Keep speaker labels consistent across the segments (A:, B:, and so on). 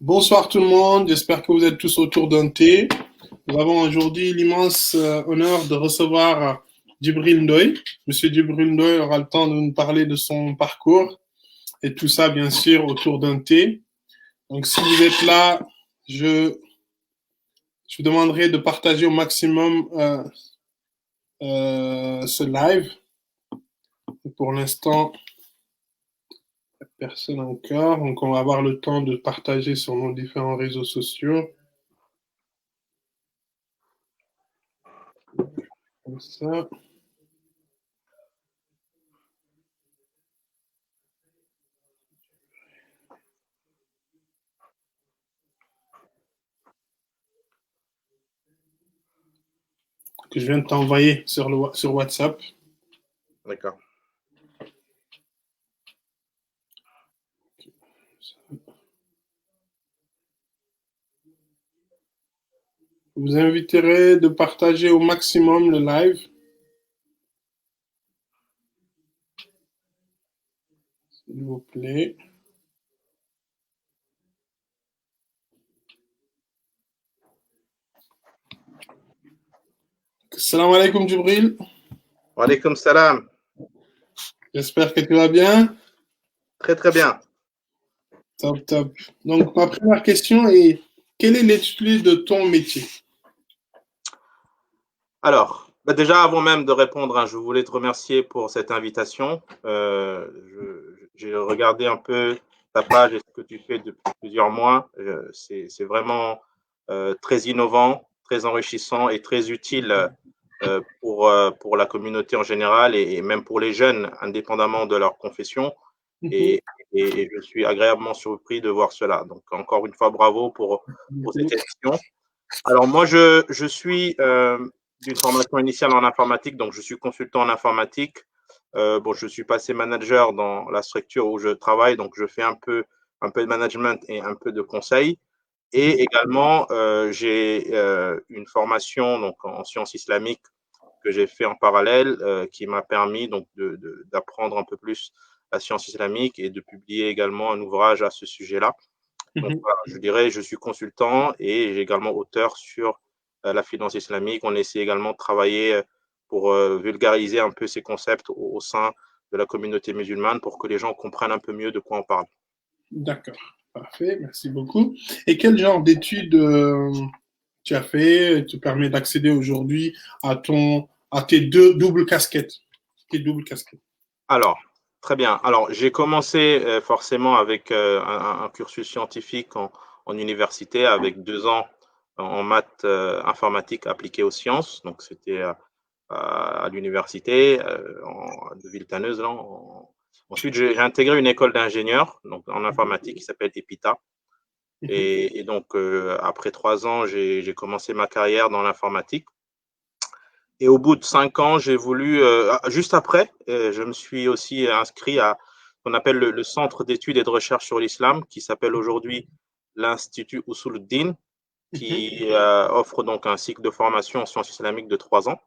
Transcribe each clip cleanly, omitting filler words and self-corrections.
A: Bonsoir tout le monde, j'espère que vous êtes tous autour d'un thé. Nous avons aujourd'hui l'immense honneur de recevoir Djibril Ndoye. Monsieur Djibril Ndoye aura le temps de nous parler de son parcours et tout ça, bien sûr, autour d'un thé. Donc, si vous êtes là, je, je vous demanderai de partager au maximum ce live. Pour l'instant, personne encore. Donc, on va avoir le temps de partager sur nos différents réseaux sociaux. Comme ça. Que je viens de t'envoyer sur WhatsApp.
B: D'accord.
A: Je vous inviterai de partager au maximum le live. S'il vous plaît. Salam alaikum Djibril.
B: Wa alaykum salam.
A: J'espère que tu vas bien.
B: Très très bien.
A: Top, top. Donc, ma première question est, quelle est l'étude de ton métier?
B: Alors, déjà avant même de répondre, je voulais te remercier pour cette invitation. J'ai regardé un peu ta page et ce que tu fais depuis plusieurs mois. C'est vraiment très innovant, très enrichissant et très utile pour la communauté en général et même pour les jeunes, indépendamment de leur confession. Et, et je suis agréablement surpris de voir cela. Donc, encore une fois, bravo pour cette émission. Alors, moi, je suis d'une formation initiale en informatique, donc je suis consultant en informatique. Bon, je suis passé manager dans la structure où je travaille, donc je fais un peu de management et un peu de conseil. Et également, j'ai une formation donc, en sciences islamiques que j'ai fait en parallèle, qui m'a permis donc d'apprendre un peu plus la science islamique et de publier également un ouvrage à ce sujet-là. Donc, voilà, je dirais, je suis consultant et j'ai également auteur sur la finance islamique. On essaie également de travailler pour vulgariser un peu ces concepts au sein de la communauté musulmane pour que les gens comprennent un peu mieux de quoi on parle.
A: D'accord, parfait, merci beaucoup. Et quel genre d'études tu as fait te permet d'accéder aujourd'hui à tes deux doubles casquettes? Tes doubles casquettes.
B: Alors, très bien. Alors, j'ai commencé forcément avec un cursus scientifique en université avec 2 ans en maths informatique appliquée aux sciences. Donc, c'était à l'université de Villetaneuse. Là, Ensuite, j'ai intégré une école d'ingénieur donc en informatique qui s'appelle EPITA. Et donc, après 3 ans, j'ai commencé ma carrière dans l'informatique. Et au bout de 5 ans, j'ai voulu, juste après, je me suis aussi inscrit à ce qu'on appelle le Centre d'études et de recherche sur l'islam, qui s'appelle aujourd'hui l'Institut Usuluddin, qui offre donc un cycle de formation en sciences islamiques de 3 ans.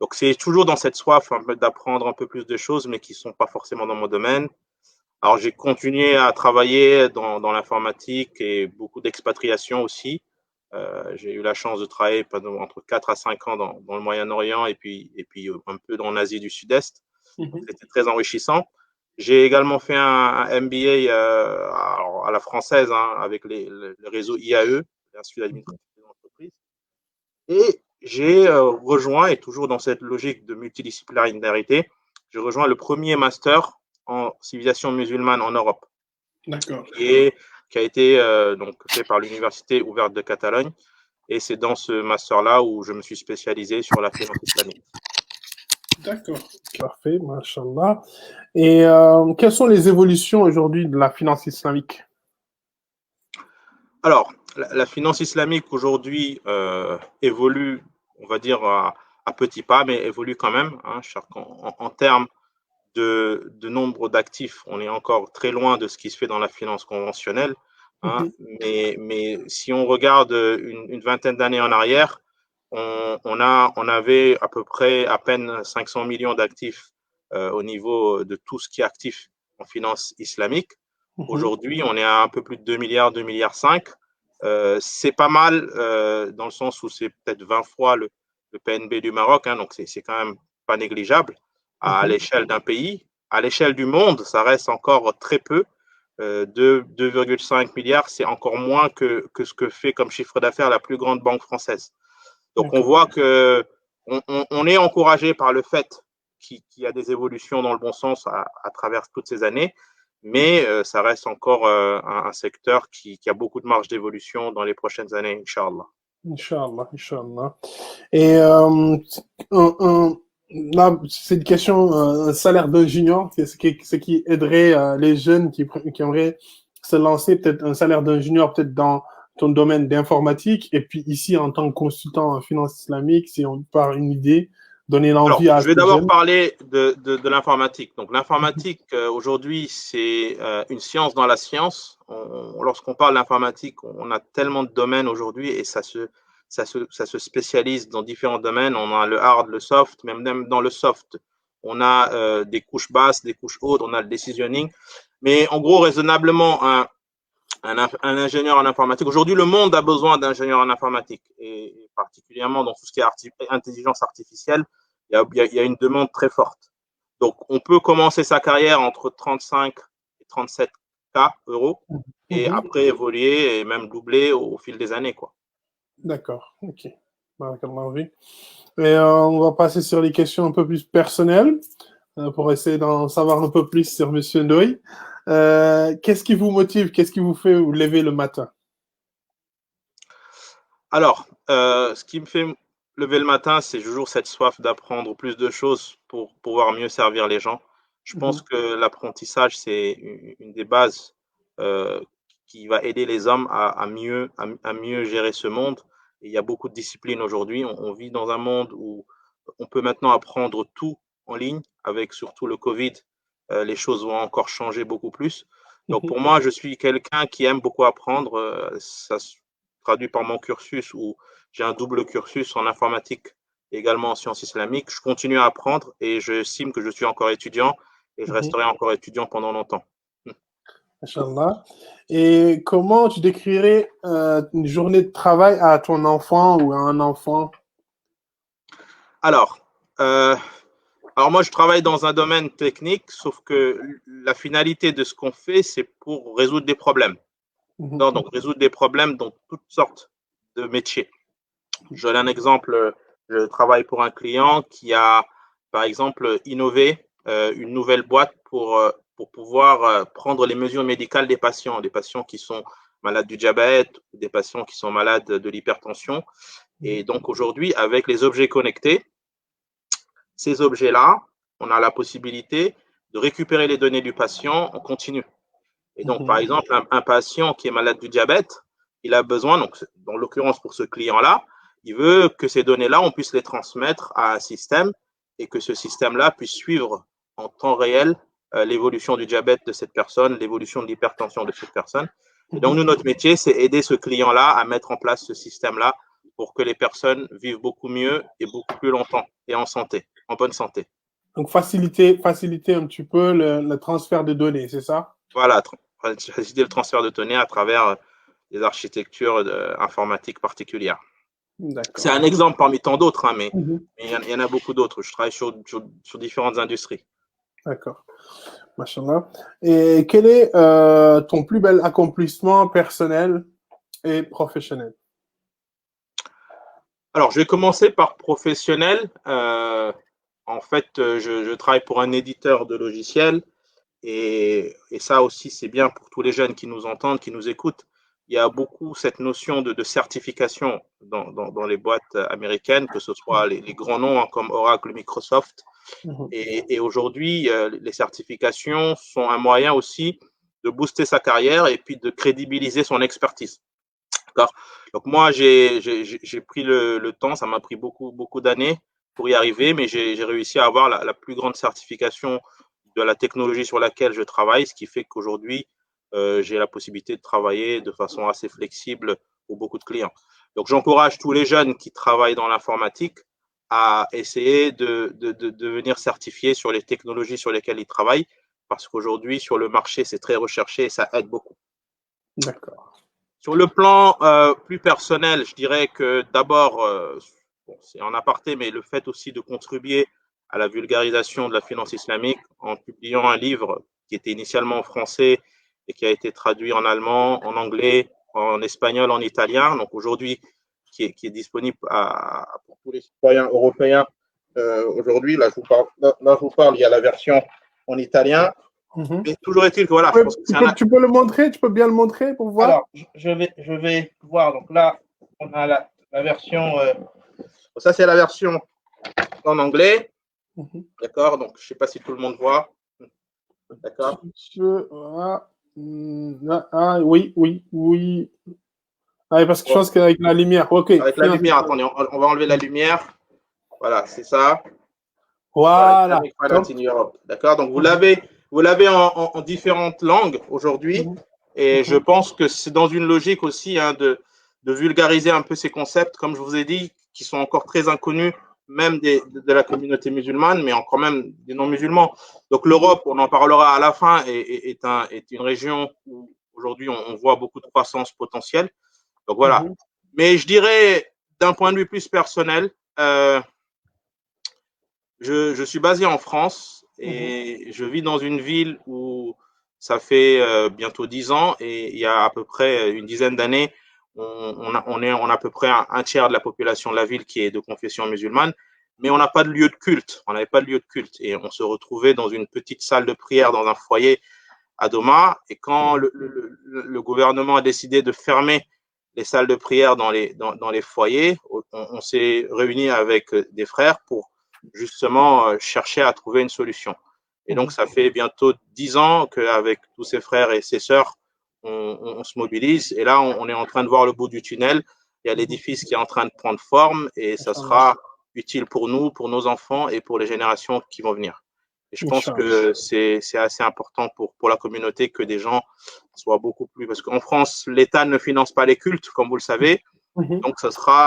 B: Donc, c'est toujours dans cette soif d'apprendre un peu plus de choses, mais qui ne sont pas forcément dans mon domaine. Alors, j'ai continué à travailler dans l'informatique et beaucoup d'expatriation aussi. J'ai eu la chance de travailler pendant entre 4 à 5 ans dans le Moyen-Orient et puis un peu dans l'Asie du Sud-Est. Donc, c'était très enrichissant. J'ai également fait un MBA à la française avec le réseau IAE, l'Institut d'administration des entreprises. Et j'ai rejoint, et toujours dans cette logique de multidisciplinarité, j'ai rejoint le premier master en civilisation musulmane en Europe,
A: D'accord.
B: qui a été donc fait par l'Université ouverte de Catalogne. Et c'est dans ce master-là où je me suis spécialisé sur la finance islamique.
A: D'accord, parfait, machallah. Et quelles sont les évolutions aujourd'hui de la finance islamique?
B: Alors, la finance islamique aujourd'hui évolue, on va dire, à petits pas, mais évolue quand même. En termes de nombre d'actifs, on est encore très loin de ce qui se fait dans la finance conventionnelle. Mais si on regarde une vingtaine d'années en arrière, on avait à peu près à peine 500 millions d'actifs au niveau de tout ce qui est actif en finance islamique. Aujourd'hui, on est à un peu plus de 2 milliards, 2 milliards 5. C'est pas mal dans le sens où c'est peut-être 20 fois le PNB du Maroc, hein, donc c'est quand même pas négligeable à l'échelle d'un pays. À l'échelle du monde, ça reste encore très peu. 2,5 milliards, c'est encore moins que ce que fait comme chiffre d'affaires la plus grande banque française. Donc on voit que on est encouragé par le fait qu'il y a des évolutions dans le bon sens à travers toutes ces années, mais ça reste encore un secteur qui a beaucoup de marge d'évolution dans les prochaines années, Inch'Allah.
A: Inch'Allah, Inch'Allah. Et là, c'est une question, un salaire d'un junior, c'est ce qui aiderait les jeunes qui aimeraient se lancer, peut-être un salaire d'un junior, peut-être dans ton domaine d'informatique, et puis ici, en tant que consultant en finance islamique, si on part une idée, donner
B: Alors,
A: l'envie à
B: je vais
A: ces
B: d'abord
A: jeunes.
B: parler de l'informatique. Donc, l'informatique, aujourd'hui, c'est une science dans la science. Lorsqu'on parle d'informatique, on a tellement de domaines aujourd'hui et ça se spécialise dans différents domaines. On a le hard, le soft, même dans le soft, on a des couches basses, des couches hautes, on a le decisioning. Mais en gros, raisonnablement, un ingénieur en informatique. Aujourd'hui, le monde a besoin d'ingénieurs en informatique, et particulièrement dans tout ce qui est intelligence artificielle, il y a une demande très forte. Donc, on peut commencer sa carrière entre 35 et 37 K euros, et après évoluer et même doubler au fil des années, quoi.
A: D'accord, ok. Et on va passer sur les questions un peu plus personnelles pour essayer d'en savoir un peu plus sur Monsieur Ndoye. Qu'est-ce qui vous motive? Qu'est-ce qui vous fait vous lever le matin?
B: Alors, ce qui me fait lever le matin, c'est toujours cette soif d'apprendre plus de choses pour pouvoir mieux servir les gens. Je pense que l'apprentissage, c'est une des bases euh, qui va aider les hommes à mieux gérer ce monde. Et il y a beaucoup de disciplines aujourd'hui. On vit dans un monde où on peut maintenant apprendre tout en ligne. Avec surtout le Covid, les choses vont encore changer beaucoup plus. Donc pour moi, je suis quelqu'un qui aime beaucoup apprendre. Ça se traduit par mon cursus où j'ai un double cursus en informatique et également en sciences islamiques. Je continue à apprendre et j'estime que je suis encore étudiant et je resterai encore étudiant pendant longtemps.
A: Inch'Allah. Et comment tu décrirais une journée de travail à ton enfant ou à un enfant?
B: Alors, euh, alors moi, je travaille dans un domaine technique, sauf que la finalité de ce qu'on fait, c'est pour résoudre des problèmes. Non, donc résoudre des problèmes dans toutes sortes de métiers. Je donne un exemple. Je travaille pour un client qui a, par exemple, innové une nouvelle boîte pour pouvoir prendre les mesures médicales des patients qui sont malades du diabète, des patients qui sont malades de l'hypertension. Et donc aujourd'hui, avec les objets connectés, ces objets-là, on a la possibilité de récupérer les données du patient en continu. Et donc, par exemple, un patient qui est malade du diabète, il a besoin, donc, dans l'occurrence pour ce client-là, il veut que ces données-là, on puisse les transmettre à un système et que ce système-là puisse suivre en temps réel l'évolution du diabète de cette personne, l'évolution de l'hypertension de cette personne. Et donc, nous, notre métier, c'est aider ce client-là à mettre en place ce système-là pour que les personnes vivent beaucoup mieux et beaucoup plus longtemps et en santé, en bonne santé.
A: Donc faciliter un petit peu le transfert de données, c'est ça?
B: Voilà, faciliter le transfert de données à travers des architectures informatiques particulières. C'est
A: D'accord.
B: un exemple parmi tant d'autres, hein, mais il y en a beaucoup d'autres. Je travaille sur différentes industries.
A: D'accord. Machallah. Et quel est ton plus bel accomplissement personnel et professionnel?
B: Alors, je vais commencer par professionnel. En fait, je travaille pour un éditeur de logiciels et ça aussi, c'est bien pour tous les jeunes qui nous entendent, qui nous écoutent. Il y a beaucoup cette notion de certification dans les boîtes américaines, que ce soit les grands noms hein, comme Oracle, Microsoft. Et aujourd'hui, les certifications sont un moyen aussi de booster sa carrière et puis de crédibiliser son expertise. D'accord. Donc moi, j'ai pris le temps, ça m'a pris beaucoup d'années pour y arriver, mais j'ai réussi à avoir la plus grande certification de la technologie sur laquelle je travaille, ce qui fait qu'aujourd'hui, j'ai la possibilité de travailler de façon assez flexible pour beaucoup de clients. Donc j'encourage tous les jeunes qui travaillent dans l'informatique à essayer de devenir certifiés sur les technologies sur lesquelles ils travaillent, parce qu'aujourd'hui, sur le marché, c'est très recherché et ça aide beaucoup.
A: D'accord.
B: Sur le plan plus personnel, je dirais que d'abord, c'est en aparté, mais le fait aussi de contribuer à la vulgarisation de la finance islamique en publiant un livre qui était initialement en français et qui a été traduit en allemand, en anglais, en espagnol, en italien. Donc aujourd'hui, qui est disponible pour tous les citoyens européens. Aujourd'hui, là, je vous parle, il y a la version en italien. Mais toujours est-il que voilà, je pense que c'est
A: tu peux le montrer, tu peux bien le montrer pour voir.
B: Alors, je vais voir. Donc là, on a la version. Ça, c'est la version en anglais. D'accord. Donc, je ne sais pas si tout le monde voit. D'accord.
A: Ah, oui, oui, oui. Ah, parce que je pense qu'avec la lumière. Ok.
B: Avec la lumière, attendez, on va enlever la lumière. Voilà, c'est ça.
A: Voilà.
B: D'accord. Donc, vous l'avez en différentes langues aujourd'hui. Et je pense que c'est dans une logique aussi de vulgariser un peu ces concepts, comme je vous ai dit, qui sont encore très inconnus, même de la communauté musulmane, mais encore même des non-musulmans. Donc l'Europe, on en parlera à la fin, est une région où aujourd'hui on voit beaucoup de croissance potentielle. Donc voilà. Mais je dirais, d'un point de vue plus personnel, je suis basé en France et je vis dans une ville où ça fait bientôt 10 ans et il y a à peu près une dizaine d'années, on a à peu près un tiers de la population de la ville qui est de confession musulmane, mais on n'a pas de lieu de culte. On n'avait pas de lieu de culte et on se retrouvait dans une petite salle de prière dans un foyer à Doma. Et quand le gouvernement a décidé de fermer les salles de prière dans les foyers, on s'est réunis avec des frères pour justement chercher à trouver une solution. Et donc, ça fait bientôt 10 ans qu'avec tous ses frères et ses sœurs, on se mobilise. Et là, on est en train de voir le bout du tunnel. Il y a l'édifice qui est en train de prendre forme et ça sera utile pour nous, pour nos enfants et pour les générations qui vont venir. Et je pense que c'est assez important pour la communauté que des gens soient beaucoup plus… Parce qu'en France, l'État ne finance pas les cultes, comme vous le savez. Donc,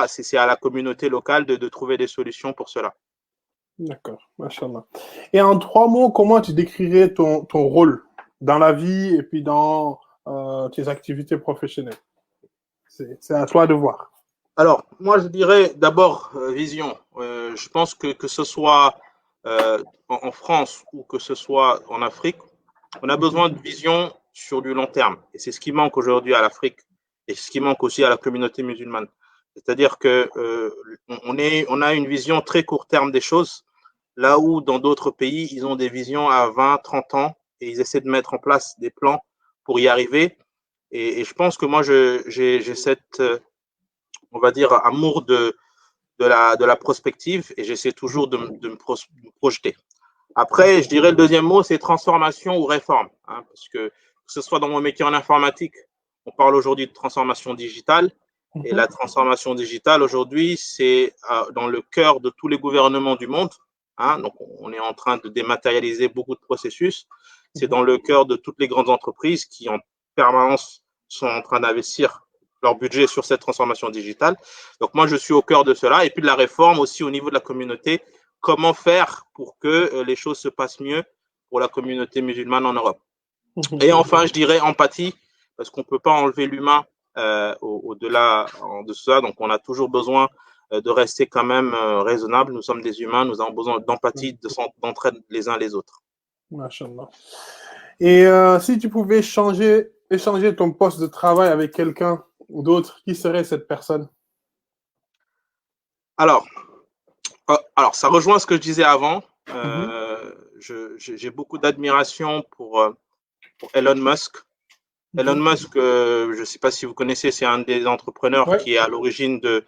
B: c'est à la communauté locale de trouver des solutions pour cela.
A: D'accord, machallah. Et en 3 mots, comment tu décrirais ton rôle dans la vie et puis dans tes activités professionnelles? C'est à toi de voir.
B: Alors, moi, je dirais d'abord vision. Je pense que ce soit en France ou que ce soit en Afrique, on a besoin de vision sur du long terme. Et c'est ce qui manque aujourd'hui à l'Afrique et ce qui manque aussi à la communauté musulmane. C'est-à-dire que on a une vision très court terme des choses, là où dans d'autres pays, ils ont des visions à 20, 30 ans et ils essaient de mettre en place des plans pour y arriver. Et je pense que moi, j'ai cette, on va dire, amour de la prospective et j'essaie toujours de me projeter. Après, je dirais le deuxième mot, c'est transformation ou réforme. Parce que ce soit dans mon métier en informatique, on parle aujourd'hui de transformation digitale. Et la transformation digitale, aujourd'hui, c'est dans le cœur de tous les gouvernements du monde. Donc, on est en train de dématérialiser beaucoup de processus. C'est dans le cœur de toutes les grandes entreprises qui, en permanence, sont en train d'investir leur budget sur cette transformation digitale. Donc, moi, je suis au cœur de cela. Et puis, de la réforme aussi au niveau de la communauté. Comment faire pour que les choses se passent mieux pour la communauté musulmane en Europe. Et enfin, je dirais empathie, parce qu'on ne peut pas enlever l'humain au-delà de ça. Donc, on a toujours besoin de rester quand même raisonnable. Nous sommes des humains, nous avons besoin d'empathie, d'entraide les uns les autres.
A: Machallah. Et si tu pouvais échanger ton poste de travail avec quelqu'un ou d'autre, qui serait cette personne?
B: Alors, ça rejoint ce que je disais avant. J'ai beaucoup d'admiration pour Elon Musk. Elon Musk, je ne sais pas si vous connaissez, c'est un des entrepreneurs qui est à l'origine de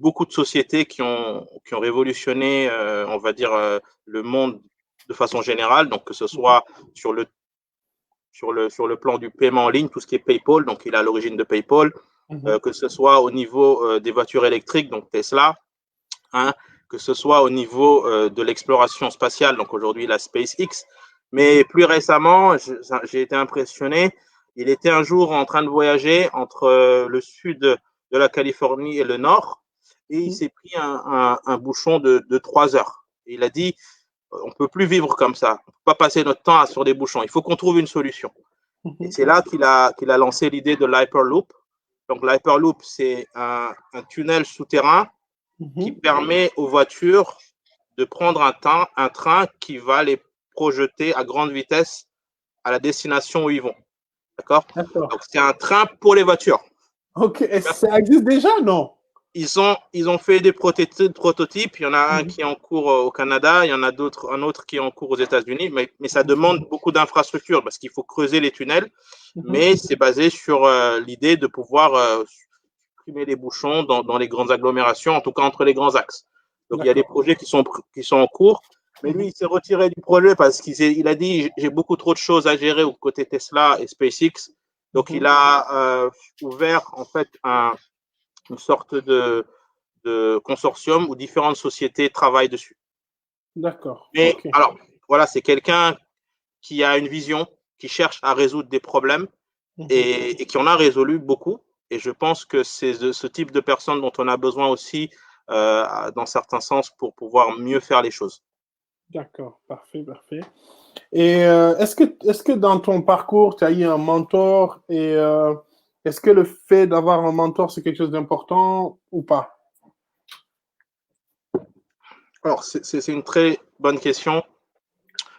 B: beaucoup de sociétés qui ont révolutionné, on va dire, le monde de façon générale. Donc, que ce soit sur le plan du paiement en ligne, tout ce qui est PayPal, donc il est à l'origine de PayPal, que ce soit au niveau des voitures électriques, donc Tesla, que ce soit au niveau de l'exploration spatiale, donc aujourd'hui la SpaceX. Mais plus récemment, j'ai été impressionné. Il était un jour en train de voyager entre le sud de la Californie et le nord, et il s'est pris un bouchon de 3 heures. Et il a dit, on ne peut plus vivre comme ça. On ne peut pas passer notre temps sur des bouchons. Il faut qu'on trouve une solution. Et c'est là qu'il a lancé l'idée de l'Hyperloop. Donc, l'Hyperloop, c'est un tunnel souterrain qui permet aux voitures de prendre un train qui va les projeter à grande vitesse à la destination où ils vont. D'accord? Donc, c'est un train pour les voitures.
A: Ok, ça existe déjà, non?
B: Ils ont fait des prototypes. Il y en a un qui est en cours au Canada, il y en a un autre qui est en cours aux États-Unis, mais ça demande beaucoup d'infrastructures parce qu'il faut creuser les tunnels, mais c'est basé sur l'idée de pouvoir supprimer les bouchons dans les grandes agglomérations, en tout cas entre les grands axes. Donc il y a des projets qui sont en cours, mais lui, il s'est retiré du projet parce qu'il a dit j'ai beaucoup trop de choses à gérer aux côtés Tesla et SpaceX. Donc il a ouvert en fait une sorte de consortium où différentes sociétés travaillent dessus.
A: D'accord.
B: Mais alors, voilà, c'est quelqu'un qui a une vision, qui cherche à résoudre des problèmes et qui en a résolu beaucoup. Et je pense que c'est ce type de personnes dont on a besoin aussi, dans certains sens, pour pouvoir mieux faire les choses.
A: D'accord, parfait, parfait. Et est-ce que dans ton parcours, tu as eu un mentor et est-ce que le fait d'avoir un mentor, c'est quelque chose d'important ou pas?
B: Alors, c'est une très bonne question.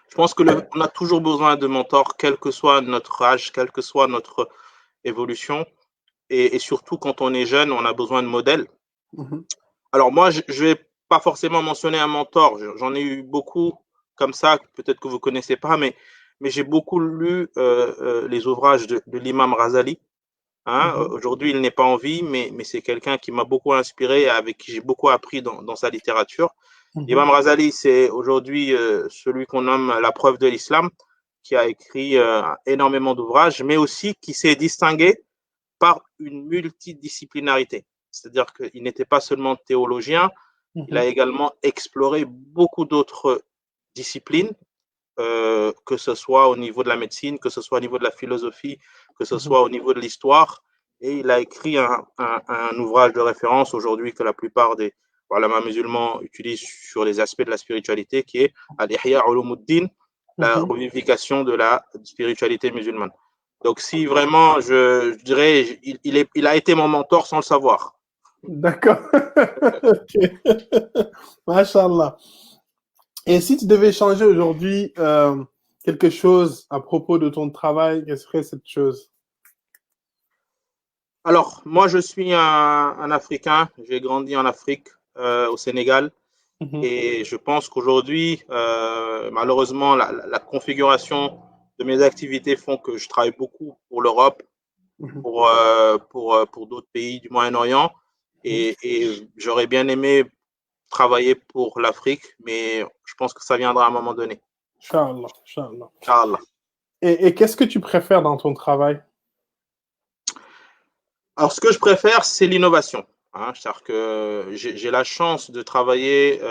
B: Je pense qu'on a toujours besoin de mentors, quel que soit notre âge, quelle que soit notre évolution. Et surtout, quand on est jeune, on a besoin de modèles. Alors moi, je ne vais pas forcément mentionner un mentor. J'en ai eu beaucoup comme ça, peut-être que vous ne connaissez pas, mais j'ai beaucoup lu les ouvrages de l'imam Razali. Aujourd'hui, il n'est pas en vie, mais c'est quelqu'un qui m'a beaucoup inspiré et avec qui j'ai beaucoup appris dans sa littérature. L'imam Razali, c'est aujourd'hui celui qu'on nomme la preuve de l'islam, qui a écrit énormément d'ouvrages, mais aussi qui s'est distingué par une multidisciplinarité. C'est-à-dire qu'il n'était pas seulement théologien, il a également exploré beaucoup d'autres disciplines, que ce soit au niveau de la médecine, que ce soit au niveau de la philosophie, que ce soit au niveau de l'histoire. Et il a écrit un ouvrage de référence aujourd'hui que la plupart des musulmans utilisent sur les aspects de la spiritualité, qui est Al-Ihya Ulumuddin, la revivification de la spiritualité musulmane. Donc, si vraiment, je dirais, il a été mon mentor sans le savoir.
A: D'accord. Ok. Masha'Allah. Et si tu devais changer aujourd'hui quelque chose à propos de ton travail, quelle serait cette chose?
B: Alors, moi, je suis un Africain. J'ai grandi en Afrique, au Sénégal. Et je pense qu'aujourd'hui, malheureusement, la configuration de mes activités font que je travaille beaucoup pour l'Europe, pour d'autres pays du Moyen-Orient. Et j'aurais bien aimé travailler pour l'Afrique, mais je pense que ça viendra à un moment donné.
A: Inch'Allah, Inch'Allah.
B: Inch'Allah.
A: Et qu'est-ce que tu préfères dans ton travail?
B: Alors, ce que je préfère, c'est l'innovation. C'est-à-dire que j'ai la chance de travailler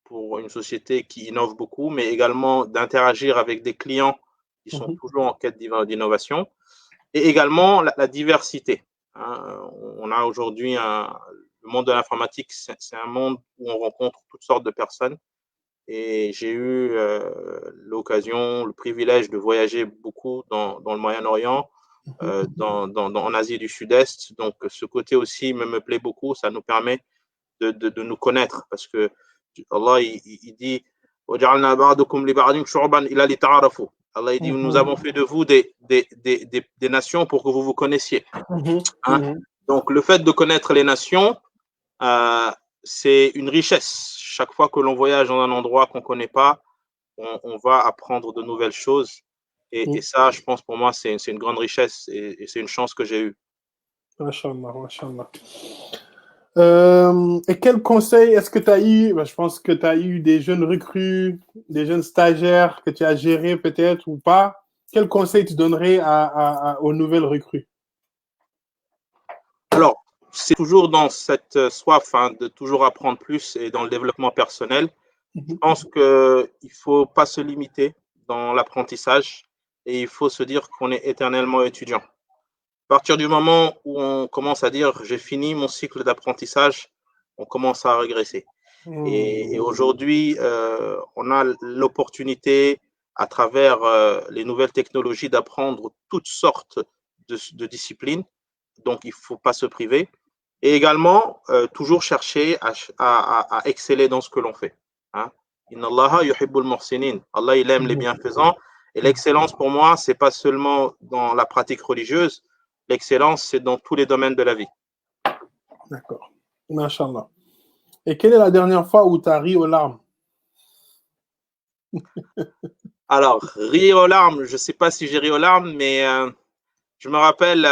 B: pour une société qui innove beaucoup, mais également d'interagir avec des clients qui sont toujours en quête d'innovation, et également la diversité. On a aujourd'hui le monde de l'informatique, c'est un monde où on rencontre toutes sortes de personnes. Et j'ai eu l'occasion, le privilège de voyager beaucoup dans le Moyen-Orient, en Asie du Sud-Est. Donc, ce côté aussi me plaît beaucoup. Ça nous permet de nous connaître parce que Allah, il dit Allah, il dit nous avons fait de vous des nations pour que vous vous connaissiez. Donc, le fait de connaître les nations, c'est une richesse. Chaque fois que l'on voyage dans un endroit qu'on ne connaît pas, on va apprendre de nouvelles choses. Et ça, je pense, pour moi, c'est une grande richesse et c'est une chance que j'ai eue.
A: Masha'Allah, Masha'Allah. Et quel conseil est-ce que tu as eu? Je pense que tu as eu des jeunes recrues, des jeunes stagiaires que tu as gérés peut-être ou pas. Quel conseil tu donnerais aux nouvelles recrues?
B: Alors, c'est toujours dans cette soif de toujours apprendre plus et dans le développement personnel. Je pense qu'il ne faut pas se limiter dans l'apprentissage et il faut se dire qu'on est éternellement étudiant. À partir du moment où on commence à dire j'ai fini mon cycle d'apprentissage, on commence à régresser. Et aujourd'hui, on a l'opportunité, à travers les nouvelles technologies, d'apprendre toutes sortes de disciplines. Donc, il ne faut pas se priver. Et également, toujours chercher à exceller dans ce que l'on fait. Hein? Inna Allaha yuhibbul muhsinin. Allah, il aime les bienfaisants. Et l'excellence, pour moi, ce n'est pas seulement dans la pratique religieuse. L'excellence, c'est dans tous les domaines de la vie.
A: D'accord. Masha'Allah. Et quelle est la dernière fois où tu as ri aux larmes?
B: Alors, rire aux larmes, je ne sais pas si j'ai ri aux larmes, mais je me rappelle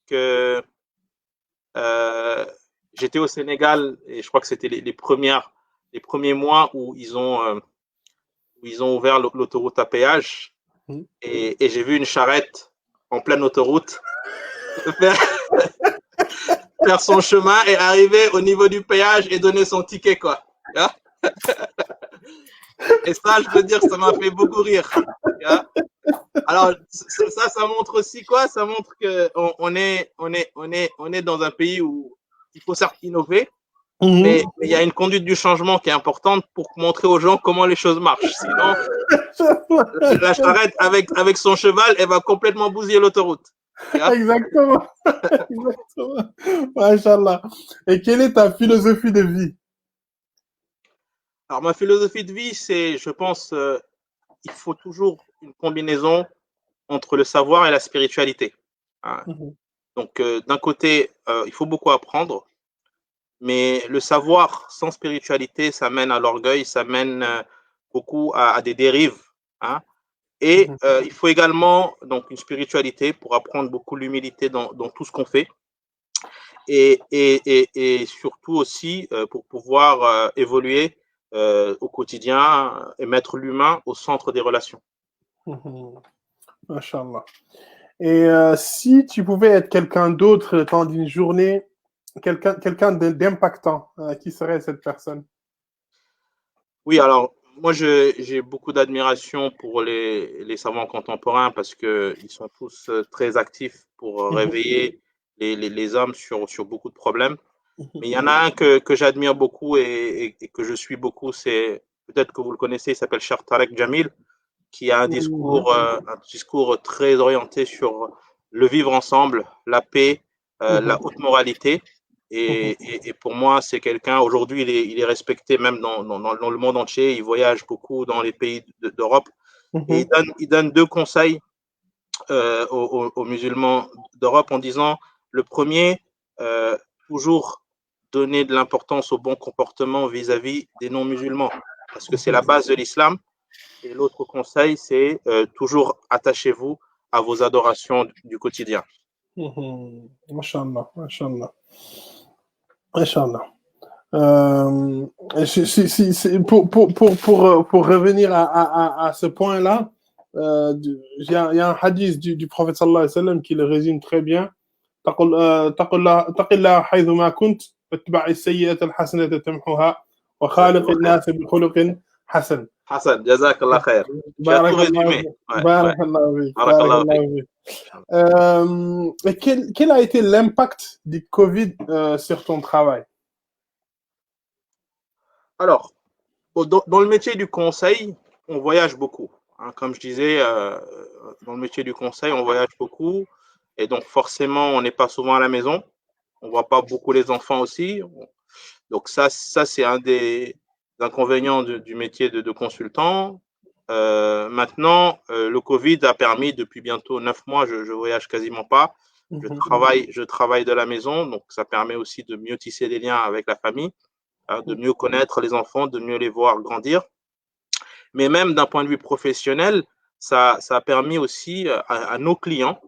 B: que j'étais au Sénégal et je crois que c'était les premiers mois où ils ont ouvert l'autoroute à péage et j'ai vu une charrette en pleine autoroute faire son chemin et arriver au niveau du péage et donner son ticket, quoi. Et ça, je veux dire, ça m'a fait beaucoup rire. Alors, ça montre aussi quoi? Ça montre qu'on est dans un pays où il faut certes innover, mais il y a une conduite du changement qui est importante pour montrer aux gens comment les choses marchent. Sinon, la charrette avec son cheval, elle va complètement bousiller l'autoroute.
A: Exactement. Exactement. Masha'Allah. Et quelle est ta philosophie de vie?
B: Alors, ma philosophie de vie, c'est, je pense, il faut toujours une combinaison entre le savoir et la spiritualité. Hein. Donc, d'un côté, il faut beaucoup apprendre, mais le savoir sans spiritualité, ça mène à l'orgueil, ça mène beaucoup à des dérives. Hein. Et il faut également donc une spiritualité pour apprendre beaucoup l'humilité dans tout ce qu'on fait. Et surtout aussi pour pouvoir évoluer au quotidien et mettre l'humain au centre des relations.
A: Masha'Allah. Et si tu pouvais être quelqu'un d'autre le temps d'une journée, quelqu'un d'impactant, qui serait cette personne?
B: Oui, alors moi j'ai beaucoup d'admiration pour les savants contemporains parce qu'ils sont tous très actifs pour réveiller les hommes sur beaucoup de problèmes. Mais il y en a un que j'admire beaucoup et que je suis beaucoup, c'est peut-être que vous le connaissez, il s'appelle Cheikh Tarek Jamil, qui a un discours très orienté sur le vivre ensemble, la paix, la haute moralité. Et pour moi, c'est quelqu'un, aujourd'hui, il est respecté même dans le monde entier. Il voyage beaucoup dans les pays d'Europe. Et il donne deux conseils aux musulmans d'Europe en disant, le premier, toujours donner de l'importance au bon comportement vis-à-vis des non-musulmans, parce que c'est la base de l'islam. Et l'autre conseil, c'est toujours attachez-vous à vos adorations du quotidien.
A: Masha'Allah, Masha'Allah. Masha'Allah. Pour revenir à ce point-là, il y a un hadith du prophète sallallahu alayhi wa sallam qui le résume très bien. تق الله حيثما كنت واتبع السيئة الحسنة تمحها وخالق الناس بخلق حسن.
B: Hassan, jazakallah khair. Tu as tout résumé.
A: Barakallahu fik. Quel a été l'impact du Covid sur ton travail?
B: Alors, dans le métier du conseil, on voyage beaucoup. Hein, comme je disais, dans le métier du conseil, on voyage beaucoup. Et donc, forcément, on n'est pas souvent à la maison. On ne voit pas beaucoup les enfants aussi. Donc, ça c'est un des inconvénients du métier de consultant. Maintenant, le Covid a permis, depuis bientôt 9 mois, je ne voyage quasiment pas. Je travaille de la maison. Donc, ça permet aussi de mieux tisser des liens avec la famille, de mieux connaître les enfants, de mieux les voir grandir. Mais même d'un point de vue professionnel, ça a permis aussi à nos clients,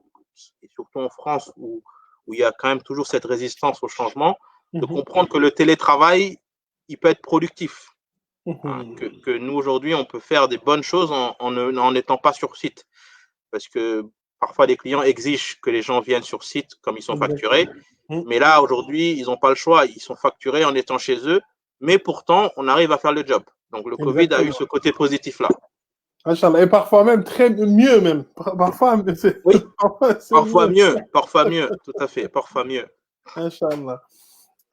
B: et surtout en France où il y a quand même toujours cette résistance au changement, de comprendre que le télétravail, il peut être productif. Que nous, aujourd'hui, on peut faire des bonnes choses en n'étant pas sur site. Parce que parfois, les clients exigent que les gens viennent sur site comme ils sont facturés. Mais là, aujourd'hui, ils n'ont pas le choix. Ils sont facturés en étant chez eux. Mais pourtant, on arrive à faire le job. Donc, le Covid a eu ce côté positif-là.
A: Et parfois même mieux même. Parfois,
B: oui, parfois mieux, tout à fait, parfois mieux.
A: Inch'Allah.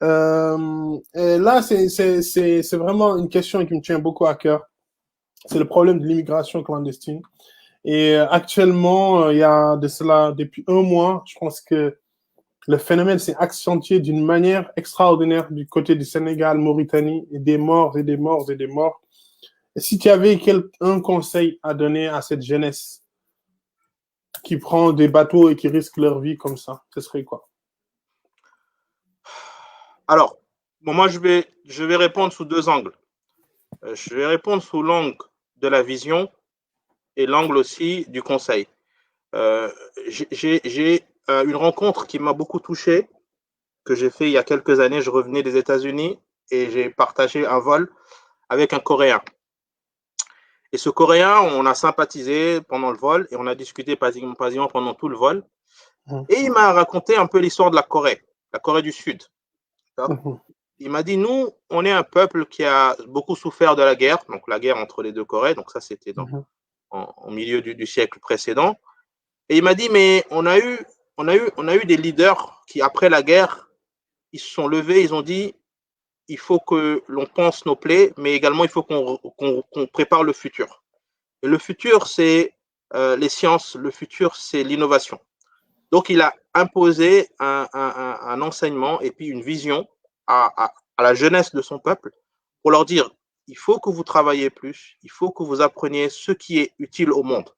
A: Et là, c'est vraiment une question qui me tient beaucoup à cœur. C'est le problème de l'immigration clandestine. Et actuellement, il y a de cela, depuis un mois, je pense que le phénomène s'est accentué d'une manière extraordinaire du côté du Sénégal, Mauritanie, et des morts et des morts et des morts. Et si tu avais un conseil à donner à cette jeunesse qui prend des bateaux et qui risque leur vie comme ça, ce serait quoi?
B: Alors, bon, moi, je vais répondre sous deux angles. Je vais répondre sous l'angle de la vision et l'angle aussi du conseil. J'ai une rencontre qui m'a beaucoup touché, que j'ai fait il y a quelques années. Je revenais des États-Unis et j'ai partagé un vol avec un Coréen. Et ce Coréen, on a sympathisé pendant le vol et on a discuté quasiment pendant tout le vol. Et il m'a raconté un peu l'histoire de la Corée du Sud. Il m'a dit, nous, on est un peuple qui a beaucoup souffert de la guerre, donc la guerre entre les deux Corées, donc ça c'était au milieu du siècle précédent. Et il m'a dit, mais on a eu des leaders qui, après la guerre, ils se sont levés, ils ont dit, il faut que l'on pense nos plaies, mais également il faut qu'on prépare le futur. Et le futur, c'est les sciences, le futur, c'est l'innovation. Donc, il a imposé un enseignement et puis une vision à la jeunesse de son peuple pour leur dire, il faut que vous travaillez plus, il faut que vous appreniez ce qui est utile au monde.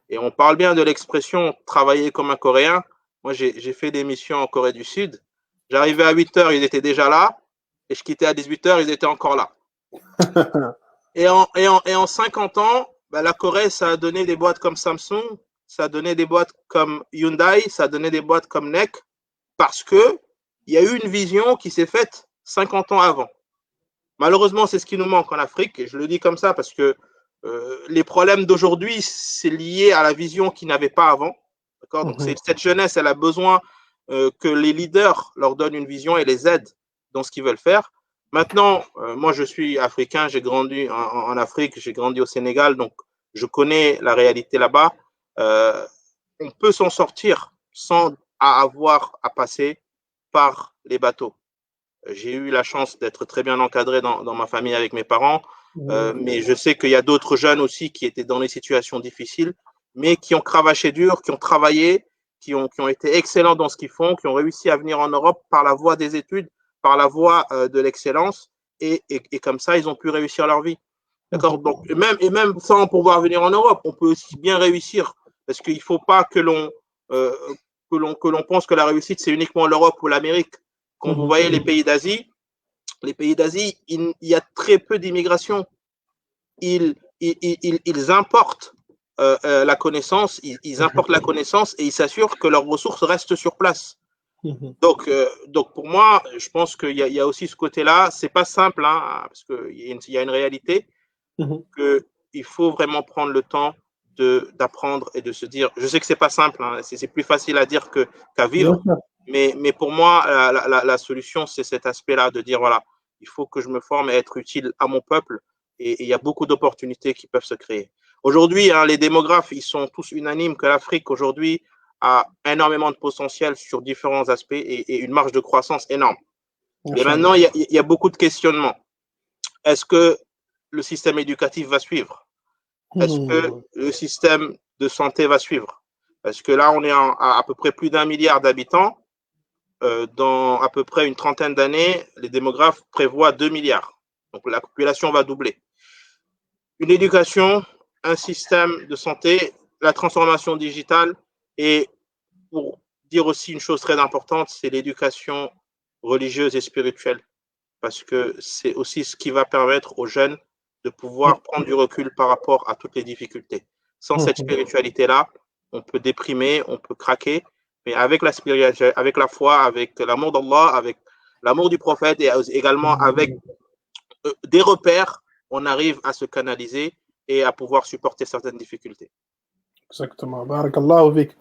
B: Et on parle bien de l'expression travailler comme un Coréen. Moi, j'ai fait des missions en Corée du Sud. J'arrivais à 8 heures, ils étaient déjà là. Et je quittais à 18 heures, ils étaient encore là. Et en 50 ans, bah, la Corée, ça a donné des boîtes comme Samsung, ça a donné des boîtes comme Hyundai, ça a donné des boîtes comme NEC, parce qu'il y a eu une vision qui s'est faite 50 ans avant. Malheureusement, c'est ce qui nous manque en Afrique, et je le dis comme ça parce que les problèmes d'aujourd'hui, c'est lié à la vision qu'ils n'avaient pas avant. Donc, cette jeunesse, elle a besoin que les leaders leur donnent une vision et les aident dans ce qu'ils veulent faire. Maintenant, moi, je suis africain, j'ai grandi en Afrique, j'ai grandi au Sénégal, donc je connais la réalité là-bas. On peut s'en sortir sans avoir à passer par les bateaux. J'ai eu la chance d'être très bien encadré dans ma famille avec mes parents, mais je sais qu'il y a d'autres jeunes aussi qui étaient dans des situations difficiles, mais qui ont cravaché dur, qui ont travaillé, qui ont été excellents dans ce qu'ils font, qui ont réussi à venir en Europe par la voie des études, par la voie de l'excellence, et comme ça, ils ont pu réussir leur vie. D'accord. Donc, et même sans pouvoir venir en Europe, on peut aussi bien réussir, parce qu'il ne faut pas que l'on pense que la réussite, c'est uniquement l'Europe ou l'Amérique. Quand vous voyez les pays d'Asie, il y a très peu d'immigration. Ils importent la connaissance, ils importent la connaissance et ils s'assurent que leurs ressources restent sur place. Donc pour moi, je pense qu'il y a aussi ce côté-là. C'est pas simple, hein, parce qu'il y a une réalité qu'il faut vraiment prendre le temps d'apprendre et de se dire. Je sais que c'est pas simple, hein, c'est plus facile à dire qu'à vivre. Mais pour moi, la solution, c'est cet aspect-là de dire, voilà, il faut que je me forme et être utile à mon peuple. Et il y a beaucoup d'opportunités qui peuvent se créer. Aujourd'hui, hein, les démographes, ils sont tous unanimes que l'Afrique, aujourd'hui, a énormément de potentiel sur différents aspects et une marge de croissance énorme. Mais maintenant, il y a beaucoup de questionnements. Est-ce que le système éducatif va suivre? Est-ce que le système de santé va suivre? Parce que là, on est à peu près plus d'1 milliard d'habitants. Dans à peu près une trentaine d'années, les démographes prévoient 2 milliards. Donc la population va doubler. Une éducation, un système de santé, la transformation digitale et pour dire aussi une chose très importante, c'est l'éducation religieuse et spirituelle. Parce que c'est aussi ce qui va permettre aux jeunes de pouvoir prendre du recul par rapport à toutes les difficultés. Sans cette spiritualité-là, on peut déprimer, on peut craquer, mais avec la spiritualité, avec la foi, avec l'amour d'Allah, avec l'amour du prophète et également avec des repères, on arrive à se canaliser et à pouvoir supporter certaines difficultés.
A: Exactement. Barakallahu fik.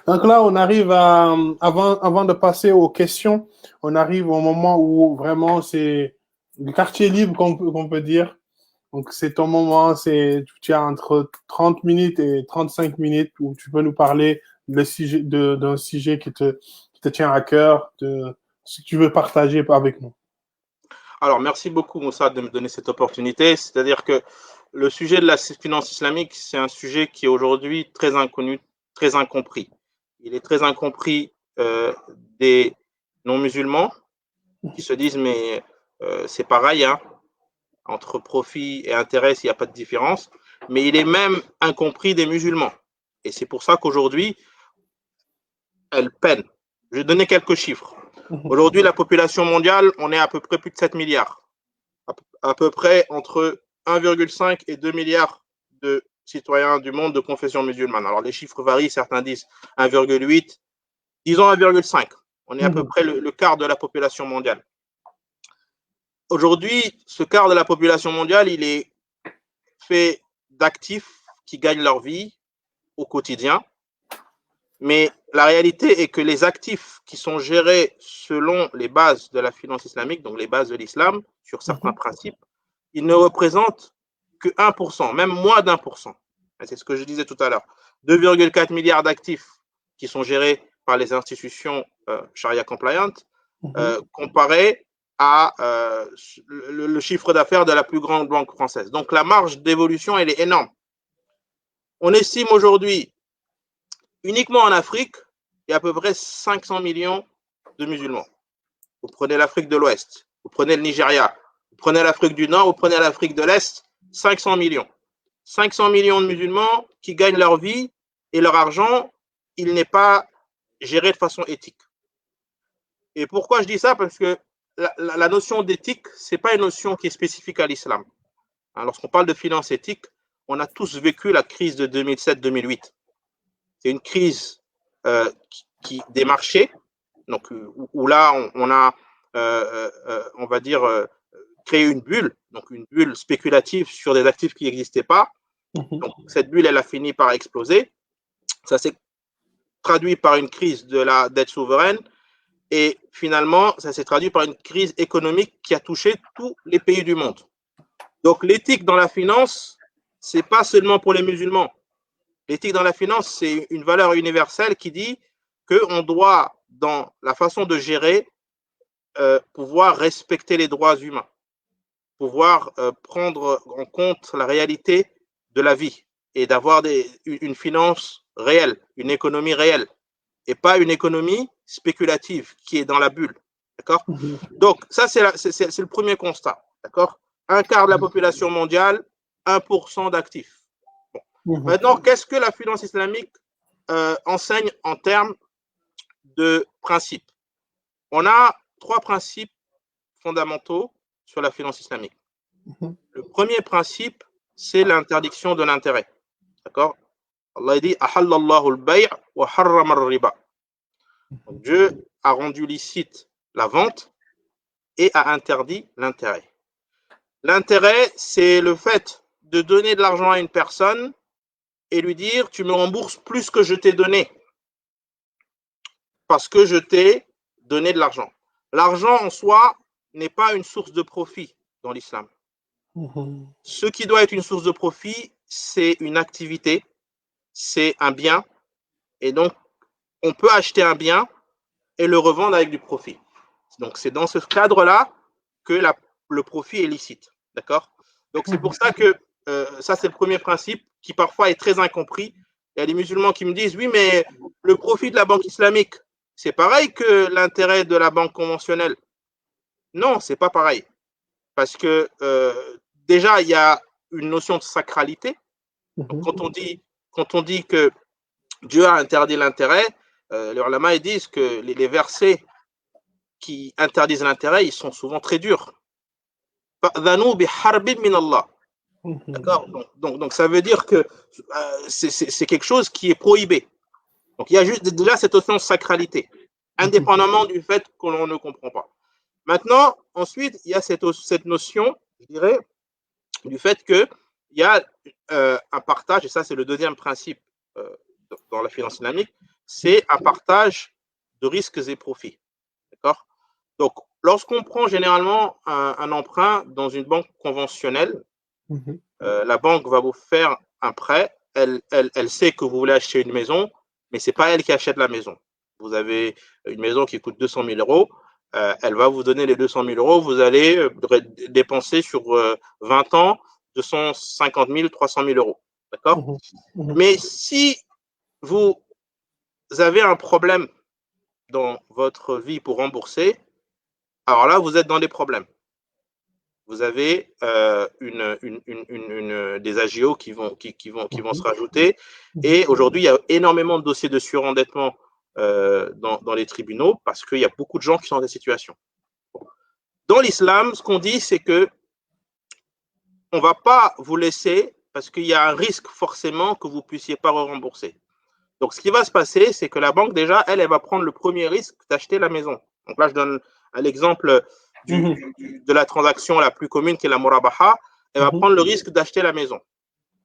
A: Donc là, on arrive avant de passer aux questions, on arrive au moment où vraiment c'est le quartier libre qu'on peut dire. Donc c'est ton moment, tu as entre 30 minutes et 35 minutes où tu peux nous parler d'un sujet qui te tient à cœur, de si tu veux partager avec nous.
B: Alors, merci beaucoup, Moussa, de me donner cette opportunité. C'est-à-dire que le sujet de la finance islamique, c'est un sujet qui est aujourd'hui très inconnu, très incompris. Il est très incompris des non-musulmans qui se disent, mais c'est pareil, hein, entre profit et intérêt, il n'y a pas de différence. Mais il est même incompris des musulmans. Et c'est pour ça qu'aujourd'hui, elle peine. Je vais donner quelques chiffres. Aujourd'hui, la population mondiale, on est à peu près plus de 7 milliards. À peu près entre 1,5 et 2 milliards de citoyens du monde de confession musulmane. Alors, les chiffres varient. Certains disent 1,8, disons 1,5. On est à peu près le quart de la population mondiale. Aujourd'hui, ce quart de la population mondiale, il est fait d'actifs qui gagnent leur vie au quotidien. Mais la réalité est que les actifs qui sont gérés selon les bases de la finance islamique, donc les bases de l'islam, sur certains principes, ils ne représentent que 1%, même moins d'1%. C'est ce que je disais tout à l'heure. 2,4 milliards d'actifs qui sont gérés par les institutions Sharia compliant, comparé à le chiffre d'affaires de la plus grande banque française. Donc la marge d'évolution, elle est énorme. On estime aujourd'hui, uniquement en Afrique, il y a à peu près 500 millions de musulmans. Vous prenez l'Afrique de l'Ouest, vous prenez le Nigeria, vous prenez l'Afrique du Nord, vous prenez l'Afrique de l'Est, 500 millions. 500 millions de musulmans qui gagnent leur vie et leur argent, il n'est pas géré de façon éthique. Et pourquoi je dis ça? Parce que la notion d'éthique, ce n'est pas une notion qui est spécifique à l'islam. Lorsqu'on parle de finance éthique, on a tous vécu la crise de 2007-2008. C'est une crise des marchés, donc, où là, on a, on va dire, créé une bulle spéculative sur des actifs qui n'existaient pas. Donc, cette bulle, elle a fini par exploser. Ça s'est traduit par une crise de la dette souveraine et finalement, ça s'est traduit par une crise économique qui a touché tous les pays du monde. Donc, l'éthique dans la finance, ce n'est pas seulement pour les musulmans. L'éthique dans la finance, c'est une valeur universelle qui dit qu'on doit, dans la façon de gérer, pouvoir respecter les droits humains, pouvoir prendre en compte la réalité de la vie et d'avoir une finance réelle, une économie réelle, et pas une économie spéculative qui est dans la bulle. D'accord? Donc, ça, c'est le premier constat. D'accord? Un quart de la population mondiale, 1% d'actifs. Bon. Maintenant, qu'est-ce que la finance islamique enseigne en termes de principes? On a 3 principes fondamentaux sur la finance islamique. Le premier principe, c'est l'interdiction de l'intérêt. D'accord? Allah dit Ahallallahu al-bay' wa harrama al-riba. Dieu a rendu licite la vente et a interdit l'intérêt. L'intérêt, c'est le fait de donner de l'argent à une personne et lui dire tu me rembourses plus que je t'ai donné parce que je t'ai donné de l'argent. L'argent en soi n'est pas une source de profit dans l'islam. Ce qui doit être une source de profit, c'est une activité, c'est un bien, et donc on peut acheter un bien et le revendre avec du profit. Donc c'est dans ce cadre-là que le profit est licite. D'accord? Donc c'est pour ça que ça c'est le premier principe qui parfois est très incompris. Il y a des musulmans qui me disent oui mais le profit de la banque islamique c'est pareil que l'intérêt de la banque conventionnelle. Non, c'est pas pareil. Parce que déjà il y a une notion de sacralité. Donc, quand on dit que Dieu a interdit l'intérêt, les ulama ils disent que les versets qui interdisent l'intérêt, ils sont souvent très durs. D'accord? Donc ça veut dire que c'est quelque chose qui est prohibé. Donc il y a juste déjà cette notion de sacralité, indépendamment du fait que l'on ne comprend pas. Maintenant, ensuite, il y a cette notion, je dirais, du fait qu'il y a un partage, et ça c'est le deuxième principe dans la finance islamique, c'est un partage de risques et profits. D'accord? Donc, lorsqu'on prend généralement un emprunt dans une banque conventionnelle, la banque va vous faire un prêt, elle sait que vous voulez acheter une maison, mais ce n'est pas elle qui achète la maison. Vous avez une maison qui coûte 200 000 euros, elle va vous donner les 200 000 euros, vous allez dépenser sur 20 ans 250 000, 300 000 euros. D'accord? Mais si vous avez un problème dans votre vie pour rembourser, alors là, vous êtes dans des problèmes. Vous avez des agios qui vont se rajouter. Et aujourd'hui, il y a énormément de dossiers de surendettement dans les tribunaux parce qu'il y a beaucoup de gens qui sont dans des situations. Dans l'islam, ce qu'on dit, c'est que on ne va pas vous laisser parce qu'il y a un risque forcément que vous ne puissiez pas rembourser. Donc, ce qui va se passer, c'est que la banque, déjà, elle va prendre le premier risque d'acheter la maison. Donc là, je donne l'exemple de la transaction la plus commune qui est la murabaha. Elle va prendre le risque d'acheter la maison.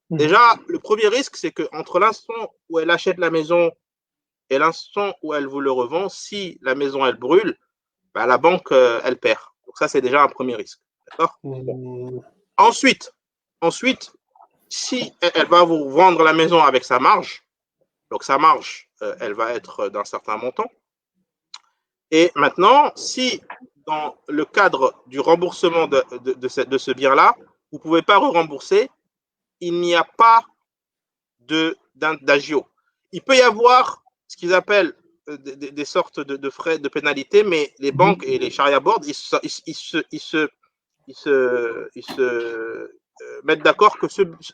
B: Déjà, le premier risque, c'est qu'entre l'instant où elle achète la maison et l'instant où elle vous le revend, si la maison, elle brûle, bah, la banque, elle perd. Donc ça, c'est déjà un premier risque. D'accord? Ensuite, si elle va vous vendre la maison avec sa marge, donc sa marge, elle va être d'un certain montant. Et maintenant, si dans le cadre du remboursement de ce bien-là, vous ne pouvez pas rembourser, il n'y a pas d'agio. Il peut y avoir ce qu'ils appellent des sortes de frais de pénalité, mais les banques et les sharia boards, ils se mettre d'accord que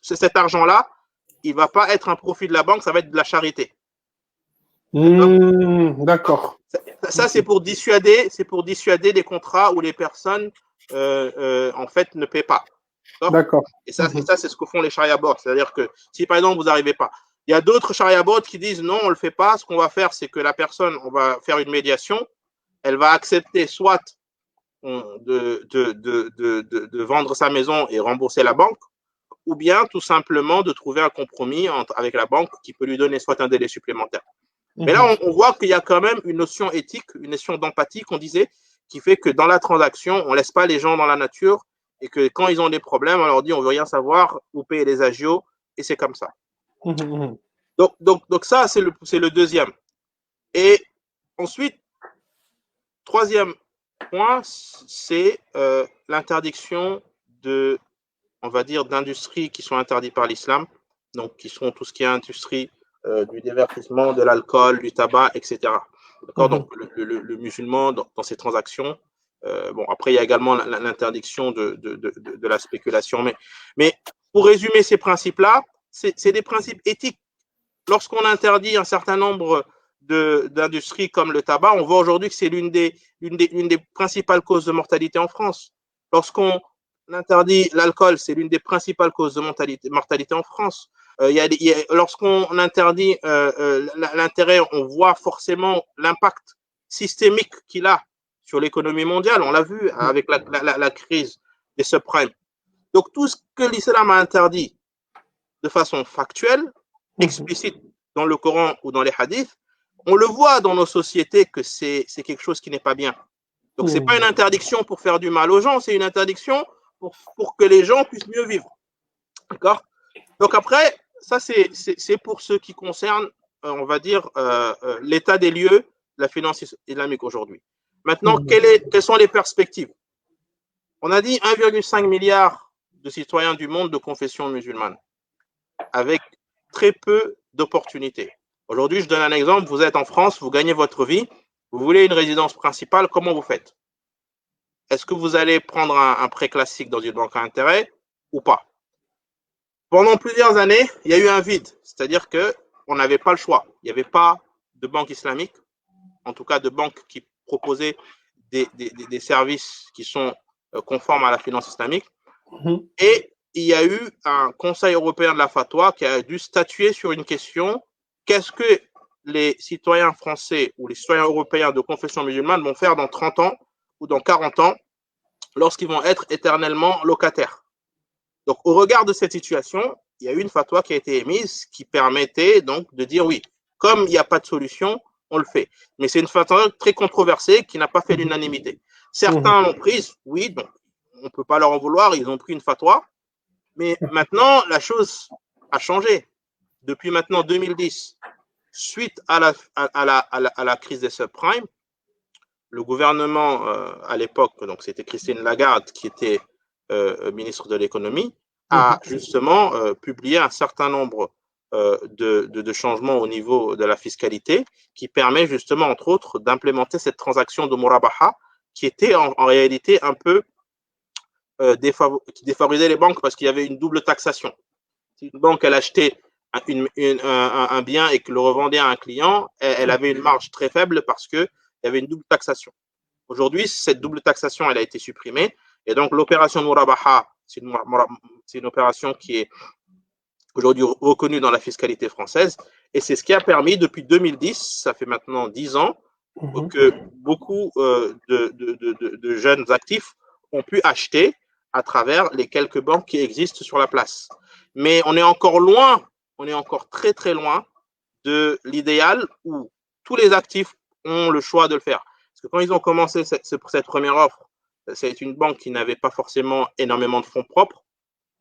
B: cet argent-là, il ne va pas être un profit de la banque, ça va être de la charité.
A: D'accord.
B: Ça, c'est pour dissuader des contrats où les personnes, en fait, ne paient pas.
A: D'accord.
B: Et ça, c'est ce que font les sharia boards. C'est-à-dire que si, par exemple, vous n'arrivez pas, il y a d'autres sharia boards qui disent non, on ne le fait pas. Ce qu'on va faire, c'est que la personne, on va faire une médiation. Elle va accepter soit de vendre sa maison et rembourser la banque, ou bien tout simplement de trouver un compromis avec la banque qui peut lui donner soit un délai supplémentaire. Mais là, on voit qu'il y a quand même une notion éthique, une notion d'empathie qu'on disait, qui fait que dans la transaction, on ne laisse pas les gens dans la nature et que quand ils ont des problèmes, on leur dit on ne veut rien savoir, vous payez les agios et c'est comme ça. Donc ça, c'est le deuxième. Et ensuite, troisième point, c'est l'interdiction on va dire, d'industries qui sont interdites par l'islam, donc qui sont tout ce qui est industrie du divertissement, de l'alcool, du tabac, etc. D'accord. Donc le musulman dans ces transactions. Bon, après il y a également l'interdiction de la spéculation, mais pour résumer ces principes-là, c'est des principes éthiques. Lorsqu'on interdit un certain nombre d'industries comme le tabac, on voit aujourd'hui que c'est l'une des principales causes de mortalité en France. Lorsqu'on interdit l'alcool, c'est l'une des principales causes de mortalité en France. Lorsqu'on interdit l'intérêt, on voit forcément l'impact systémique qu'il a sur l'économie mondiale. On l'a vu avec la crise des subprimes. Donc tout ce que l'islam a interdit de façon factuelle, explicite dans le Coran ou dans les hadiths, on le voit dans nos sociétés que c'est quelque chose qui n'est pas bien. Donc, ce n'est pas une interdiction pour faire du mal aux gens, c'est une interdiction pour que les gens puissent mieux vivre. D'accord? Donc, après, ça, c'est pour ce qui concerne, on va dire, l'état des lieux de la finance islamique aujourd'hui. Maintenant, quelles sont les perspectives? On a dit 1,5 milliard de citoyens du monde de confession musulmane, avec très peu d'opportunités. Aujourd'hui, je donne un exemple. Vous êtes en France, vous gagnez votre vie, vous voulez une résidence principale, comment vous faites? Est-ce que vous allez prendre un prêt classique dans une banque à intérêt ou pas? Pendant plusieurs années, il y a eu un vide, c'est-à-dire qu'on n'avait pas le choix. Il n'y avait pas de banque islamique, en tout cas de banque qui proposait des services qui sont conformes à la finance islamique. Et il y a eu un Conseil européen de la fatwa qui a dû statuer sur une question: qu'est-ce que les citoyens français ou les citoyens européens de confession musulmane vont faire dans 30 ans ou dans 40 ans lorsqu'ils vont être éternellement locataires? Donc, au regard de cette situation, il y a eu une fatwa qui a été émise qui permettait donc de dire oui, comme il n'y a pas de solution, on le fait. Mais c'est une fatwa très controversée qui n'a pas fait l'unanimité. Certains l'ont prise, oui, donc on ne peut pas leur en vouloir, ils ont pris une fatwa. Mais maintenant, la chose a changé. Depuis maintenant 2010, suite à la crise des subprimes, le gouvernement à l'époque, donc c'était Christine Lagarde qui était ministre de l'économie, a justement publié un certain nombre de changements au niveau de la fiscalité qui permet justement, entre autres, d'implémenter cette transaction de Murabaha qui était en réalité un peu qui défavorisait les banques parce qu'il y avait une double taxation. Si une banque elle achetait un bien et que le revendait à un client, elle avait une marge très faible parce qu'il y avait une double taxation. Aujourd'hui, cette double taxation elle a été supprimée et donc l'opération Murabaha, c'est une opération qui est aujourd'hui reconnue dans la fiscalité française et c'est ce qui a permis depuis 2010, ça fait maintenant 10 ans, que beaucoup de jeunes actifs ont pu acheter à travers les quelques banques qui existent sur la place. Mais on est encore loin, on est encore très très loin de l'idéal où tous les actifs ont le choix de le faire. Parce que quand ils ont commencé cette première offre, c'est une banque qui n'avait pas forcément énormément de fonds propres.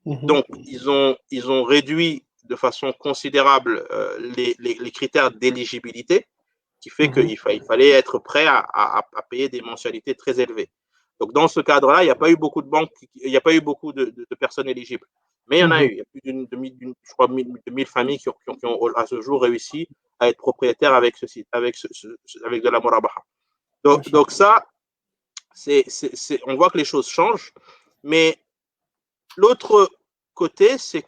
B: Donc, ils ont réduit de façon considérable les critères d'éligibilité, qui fait qu'il fallait être prêt à payer des mensualités très élevées. Donc, dans ce cadre-là, il n'y a pas eu beaucoup de banques, il n'y a pas eu beaucoup de personnes éligibles. Mais il y en a eu. Il y a plus je crois, de 1000 familles qui ont, à ce jour, réussi à être propriétaires avec de la Murabaha. Donc ça, on voit que les choses changent. Mais l'autre côté, c'est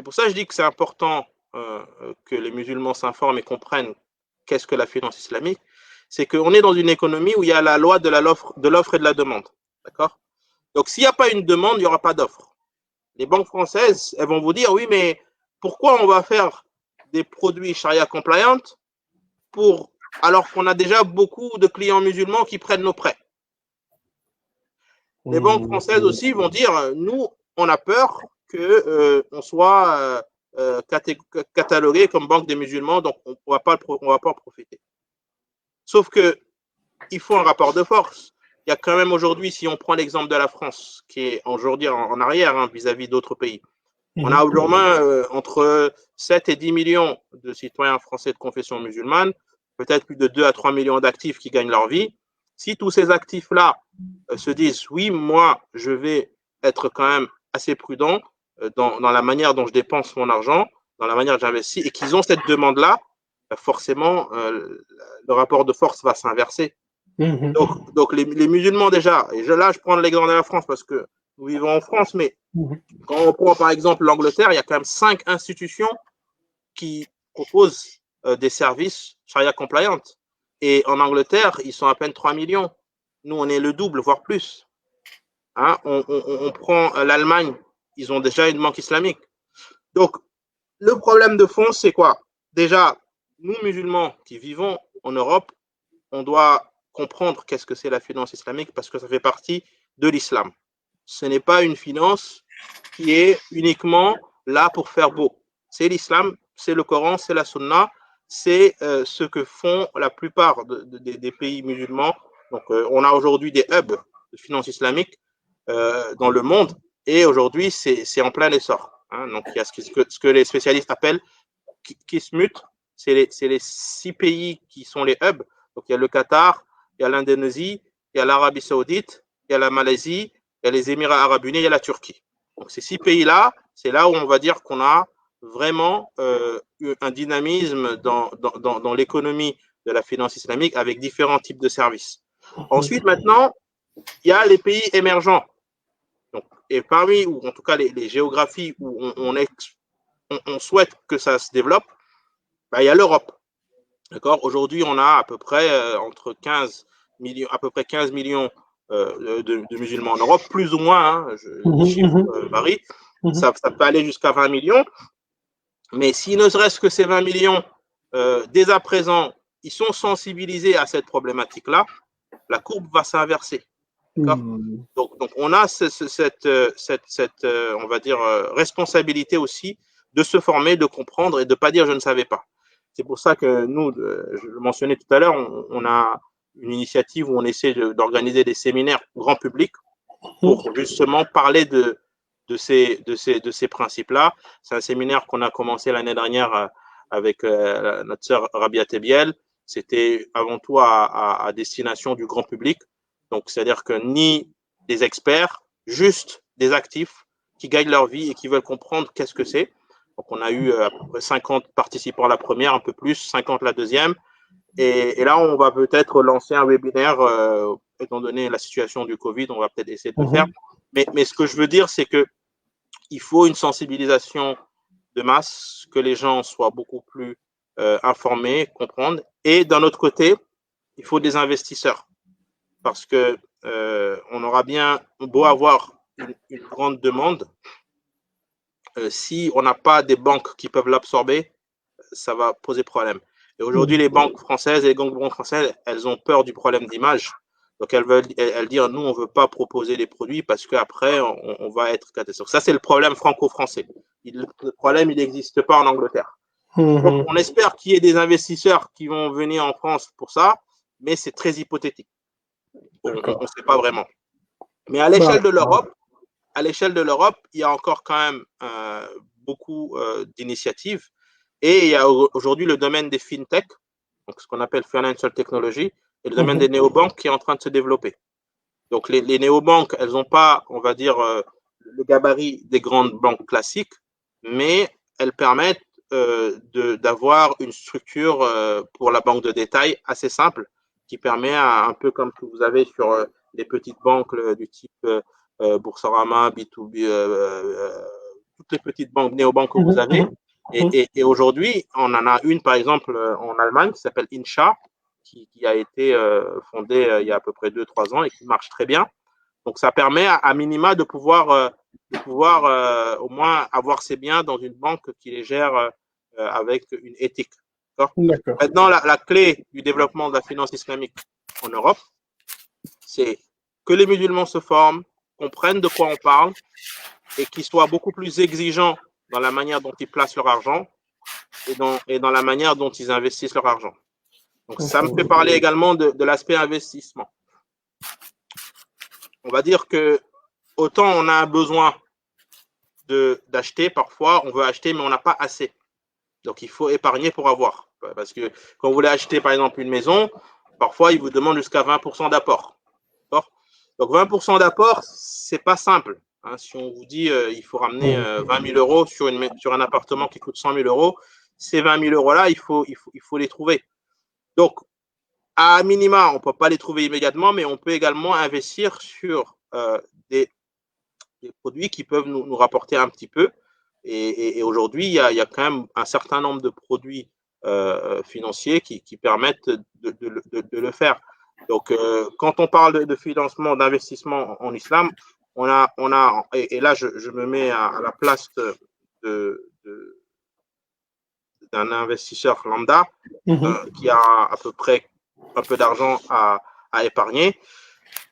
B: pour ça que je dis que c'est important que les musulmans s'informent et comprennent qu'est-ce que la finance islamique. C'est qu'on est dans une économie où il y a la loi de l'offre et de la demande. D'accord? Donc, s'il n'y a pas une demande, il n'y aura pas d'offre. Les banques françaises, elles vont vous dire, oui, mais pourquoi on va faire des produits charia compliant alors qu'on a déjà beaucoup de clients musulmans qui prennent nos prêts? Les banques françaises aussi vont dire, nous, on a peur qu'on soit catalogué comme banque des musulmans, donc on ne va pas en profiter. Sauf qu'il faut un rapport de force. Il y a quand même aujourd'hui, si on prend l'exemple de la France, qui est aujourd'hui en arrière vis-à-vis d'autres pays, on a aujourd'hui entre 7 et 10 millions de citoyens français de confession musulmane, peut-être plus de 2 à 3 millions d'actifs qui gagnent leur vie. Si tous ces actifs-là se disent, oui, moi, je vais être quand même assez prudent dans la manière dont je dépense mon argent, dans la manière dont j'investis, et qu'ils ont cette demande-là, forcément, le rapport de force va s'inverser. Donc les musulmans déjà, et là je prends l'exemple de la France parce que nous vivons en France, mais quand on prend par exemple l'Angleterre, il y a quand même 5 institutions qui proposent des services charia compliant. Et en Angleterre, ils sont à peine 3 millions. Nous, on est le double, voire plus. Hein, on prend l'Allemagne, ils ont déjà une banque islamique. Donc, le problème de fond, c'est quoi? Déjà, nous, musulmans qui vivons en Europe, on doit comprendre qu'est-ce que c'est la finance islamique parce que ça fait partie de l'islam. Ce n'est pas une finance qui est uniquement là pour faire beau. C'est l'islam, c'est le Coran, c'est la sunna, c'est ce que font la plupart des pays musulmans. Donc, on a aujourd'hui des hubs de finance islamique dans le monde et aujourd'hui, c'est en plein essor. Hein. Donc, il y a ce que les spécialistes appellent Kismut, c'est les 6 pays qui sont les hubs. Donc, il y a le Qatar, il y a l'Indonésie, il y a l'Arabie Saoudite, il y a la Malaisie, il y a les Émirats Arabes Unis, il y a la Turquie. Donc, ces 6 pays-là, c'est là où on va dire qu'on a vraiment un dynamisme dans l'économie de la finance islamique avec différents types de services. Ensuite, maintenant, il y a les pays émergents. Donc, et parmi, ou en tout cas les géographies où on souhaite que ça se développe, il y a l'Europe. D'accord. Aujourd'hui, on a à peu près entre 15 millions, à peu près 15 millions de musulmans en Europe, plus ou moins. Hein, les chiffres varient. Ça peut aller jusqu'à 20 millions. Mais si ne serait-ce que ces 20 millions, dès à présent, ils sont sensibilisés à cette problématique-là, la courbe va s'inverser. Donc, on a cette on va dire, responsabilité aussi de se former, de comprendre et de ne pas dire je ne savais pas. C'est pour ça que nous, je le mentionnais tout à l'heure, on a une initiative où on essaie d'organiser des séminaires grand public pour justement parler de ces principes-là. C'est un séminaire qu'on a commencé l'année dernière avec notre sœur Rabia Tebiel c'était avant tout à destination du grand public. Donc, c'est-à-dire que ni des experts, juste des actifs qui gagnent leur vie et qui veulent comprendre qu'est-ce que c'est. Donc, on a eu à peu près 50 participants la première, un peu plus, 50 la deuxième. Et là, on va peut-être lancer un webinaire, étant donné la situation du Covid, on va peut-être essayer de le faire. Mais ce que je veux dire, c'est qu'il faut une sensibilisation de masse, que les gens soient beaucoup plus informés, comprendre. Et d'un autre côté, il faut des investisseurs. Parce que on aura bien beau avoir une grande demande, si on n'a pas des banques qui peuvent l'absorber, ça va poser problème. Et aujourd'hui, les banques françaises et les banques françaises, elles ont peur du problème d'image. Donc, elles disent, nous, on ne veut pas proposer les produits parce qu'après, on va être catastrophique. Ça, c'est le problème franco-français. Le problème, il n'existe pas en Angleterre. Donc, on espère qu'il y ait des investisseurs qui vont venir en France pour ça, mais c'est très hypothétique. On ne sait pas vraiment. Mais à l'échelle de l'Europe, il y a encore quand même beaucoup d'initiatives. Et il y a aujourd'hui le domaine des fintech, donc ce qu'on appelle financial technology, et le domaine des néobanques qui est en train de se développer. Donc les néobanques, elles n'ont pas, on va dire, le gabarit des grandes banques classiques, mais elles permettent d'avoir une structure pour la banque de détail assez simple, qui permet, un peu comme que vous avez sur les petites banques du type Boursorama, B2B, toutes les petites banques, néobanques que vous avez. Et aujourd'hui, on en a une, par exemple, en Allemagne, qui s'appelle Incha, qui a été fondée il y a à peu près 2-3 ans et qui marche très bien. Donc, ça permet à minima de pouvoir au moins avoir ses biens dans une banque qui les gère avec une éthique. Maintenant, la clé du développement de la finance islamique en Europe, c'est que les musulmans se forment, comprennent de quoi on parle et qu'ils soient beaucoup plus exigeants dans la manière dont ils placent leur argent et dans la manière dont ils investissent leur argent. Donc, ça me fait parler également de l'aspect investissement. On va dire que autant on a un besoin d'acheter, parfois on veut acheter, mais on n'a pas assez. Donc, il faut épargner pour avoir. Parce que quand vous voulez acheter, par exemple, une maison, parfois, ils vous demandent jusqu'à 20% d'apport. Donc, 20% d'apport, c'est pas simple. Hein, si on vous dit il faut ramener 20 000 euros sur un appartement qui coûte 100 000 euros, ces 20 000 euros-là, il faut les trouver. Donc, à minima, on ne peut pas les trouver immédiatement, mais on peut également investir sur des produits qui peuvent nous rapporter un petit peu. Et aujourd'hui, il y a quand même un certain nombre de produits financiers qui permettent de le faire. Donc, quand on parle de financement, d'investissement en islam, on a et là, je me mets à la place d'un investisseur lambda qui a à peu près un peu d'argent à épargner.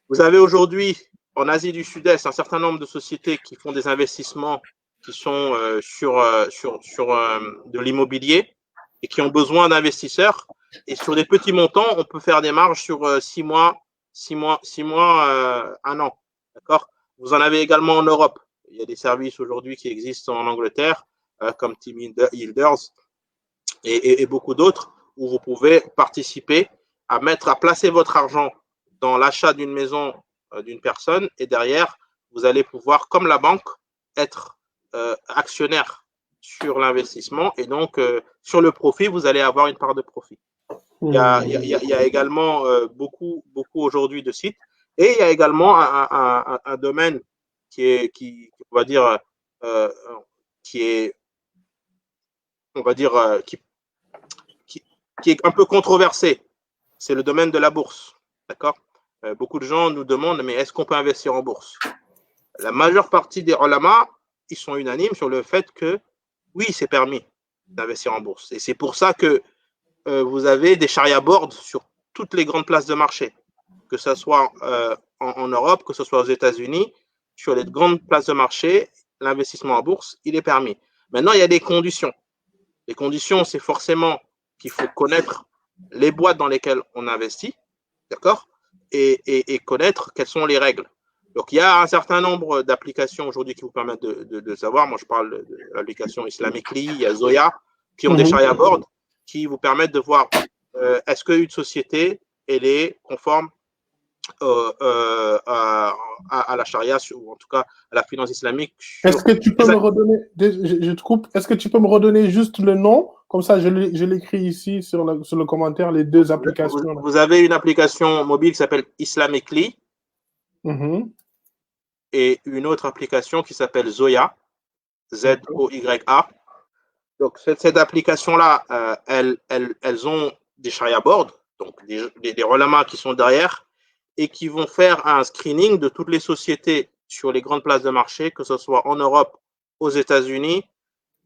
B: Vous avez aujourd'hui, en Asie du Sud-Est, un certain nombre de sociétés qui font des investissements qui sont sur de l'immobilier et qui ont besoin d'investisseurs. Et sur des petits montants, on peut faire des marges sur 6 mois, 1 an. D'accord ? Vous en avez également en Europe. Il y a des services aujourd'hui qui existent en Angleterre, comme Team Yielders et beaucoup d'autres, où vous pouvez participer à placer votre argent dans l'achat d'une maison d'une personne et derrière, vous allez pouvoir, comme la banque, être actionnaire sur l'investissement et donc sur le profit, vous allez avoir une part de profit. Il y a également beaucoup aujourd'hui de sites et il y a également un domaine qui est un peu controversé. C'est le domaine de la bourse. D'accord ? Beaucoup de gens nous demandent, mais est-ce qu'on peut investir en bourse ? La majeure partie des ulama, ils sont unanimes sur le fait que oui, c'est permis d'investir en bourse. Et c'est pour ça que vous avez des sharia boards sur toutes les grandes places de marché, que ce soit en Europe, que ce soit aux États-Unis, sur les grandes places de marché, l'investissement en bourse, il est permis. Maintenant, il y a des conditions. Les conditions, c'est forcément qu'il faut connaître les boîtes dans lesquelles on investit, d'accord, et connaître quelles sont les règles. Donc, il y a un certain nombre d'applications aujourd'hui qui vous permettent de savoir. Moi, je parle de l'application Islamically, il y a Zoya, qui ont des sharia boards qui vous permettent de voir est-ce qu'une société, elle est conforme à la charia, ou en tout cas à la finance islamique.
A: Est-ce que tu peux me redonner, je te coupe, est-ce que tu peux me redonner juste le nom? Comme ça, je l'écris ici sur le commentaire, les deux applications.
B: Vous avez une application mobile qui s'appelle Islamically et une autre application qui s'appelle Zoya, Z-O-Y-A. Donc, cette application-là, elles ont des sharia boards, donc des relamas qui sont derrière et qui vont faire un screening de toutes les sociétés sur les grandes places de marché, que ce soit en Europe, aux États-Unis,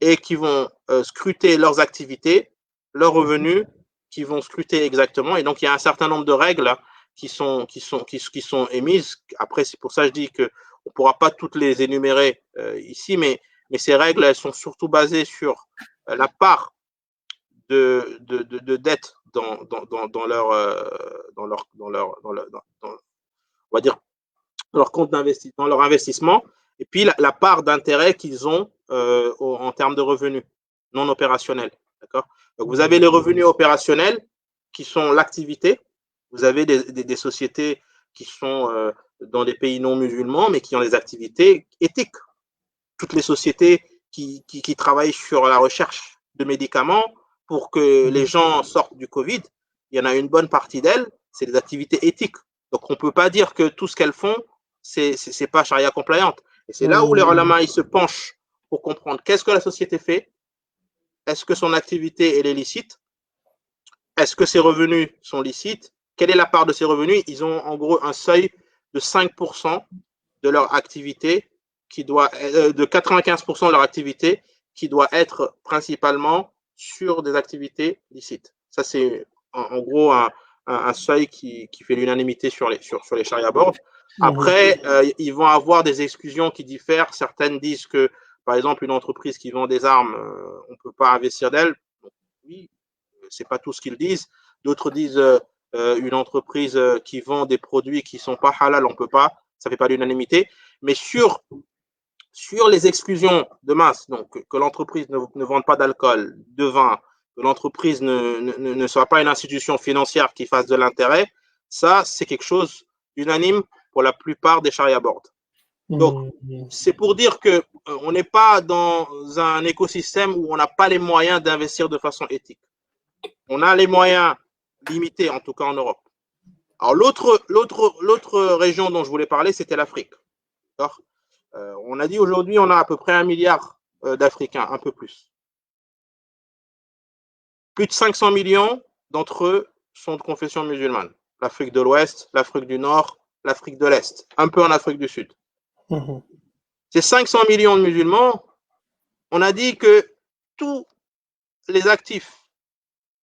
B: et qui vont scruter leurs activités, leurs revenus, qui vont scruter exactement. Et donc, il y a un certain nombre de règles qui sont émises. Après, c'est pour ça que je dis qu'on ne pourra pas toutes les énumérer ici, mais ces règles, elles sont surtout basées sur la part de dette dans leur compte d'investissement, dans leur investissement, et puis la part d'intérêt qu'ils ont en termes de revenus non opérationnels. D'accord ? Donc, vous avez les revenus opérationnels qui sont l'activité. Vous avez des sociétés qui sont dans des pays non musulmans, mais qui ont des activités éthiques. Toutes les sociétés qui travaillent sur la recherche de médicaments pour que les gens sortent du Covid, il y en a une bonne partie d'elles, c'est des activités éthiques. Donc, on ne peut pas dire que tout ce qu'elles font, c'est pas charia compliant. Et c'est là où les ulama ils se penchent pour comprendre qu'est-ce que la société fait, est-ce que son activité elle est licite, est-ce que ses revenus sont licites, quelle est la part de ses revenus. Ils ont en gros un seuil de 5% de leur activité qui doit de 95% de leur activité qui doit être principalement sur des activités licites. Ça, c'est en gros un seuil qui fait l'unanimité sur les sharia boards. Après, ils vont avoir des exclusions qui diffèrent. Certaines disent que, par exemple, une entreprise qui vend des armes, on ne peut pas investir d'elle. Oui, c'est pas tout ce qu'ils disent. D'autres disent une entreprise qui vend des produits qui sont pas halal, on peut pas. Ça fait pas l'unanimité. Mais sur les exclusions de masse, donc que l'entreprise ne vende pas d'alcool, de vin, que l'entreprise ne soit pas une institution financière qui fasse de l'intérêt, ça, c'est quelque chose d'unanime pour la plupart des sharia boards. Donc, c'est pour dire qu'on n'est pas dans un écosystème où on n'a pas les moyens d'investir de façon éthique. On a les moyens limités, en tout cas en Europe. Alors, l'autre région dont je voulais parler, c'était l'Afrique. On a dit aujourd'hui, on a à peu près 1 milliard d'Africains, un peu plus. Plus de 500 millions d'entre eux sont de confession musulmane. L'Afrique de l'Ouest, l'Afrique du Nord, l'Afrique de l'Est, un peu en Afrique du Sud. Ces 500 millions de musulmans, on a dit que tous les actifs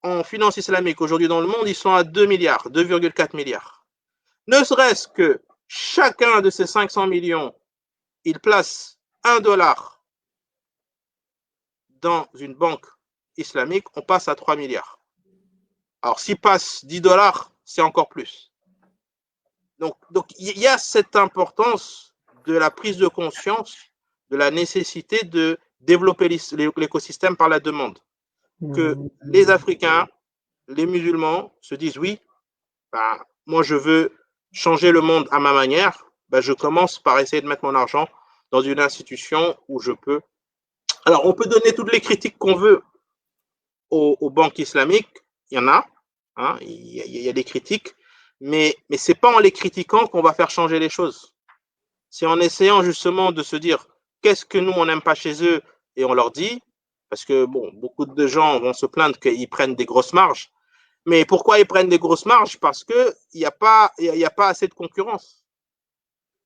B: en finance islamique aujourd'hui dans le monde, ils sont à 2 milliards, 2,4 milliards. Ne serait-ce que chacun de ces 500 millions, il place $1 dans une banque islamique, on passe à 3 milliards. Alors, s'il passe $10, c'est encore plus. Donc, il y a cette importance de la prise de conscience de la nécessité de développer l'écosystème par la demande. Que les Africains, les musulmans se disent oui, moi je veux changer le monde à ma manière, je commence par essayer de mettre mon argent dans une institution où je peux. Alors, on peut donner toutes les critiques qu'on veut aux banques islamiques, il y en a, il y a des critiques, mais ce n'est pas en les critiquant qu'on va faire changer les choses. C'est en essayant justement de se dire qu'est-ce que nous on n'aime pas chez eux et on leur dit, parce que bon, beaucoup de gens vont se plaindre qu'ils prennent des grosses marges. Mais pourquoi ils prennent des grosses marges? Parce qu'il n'y a pas assez de concurrence.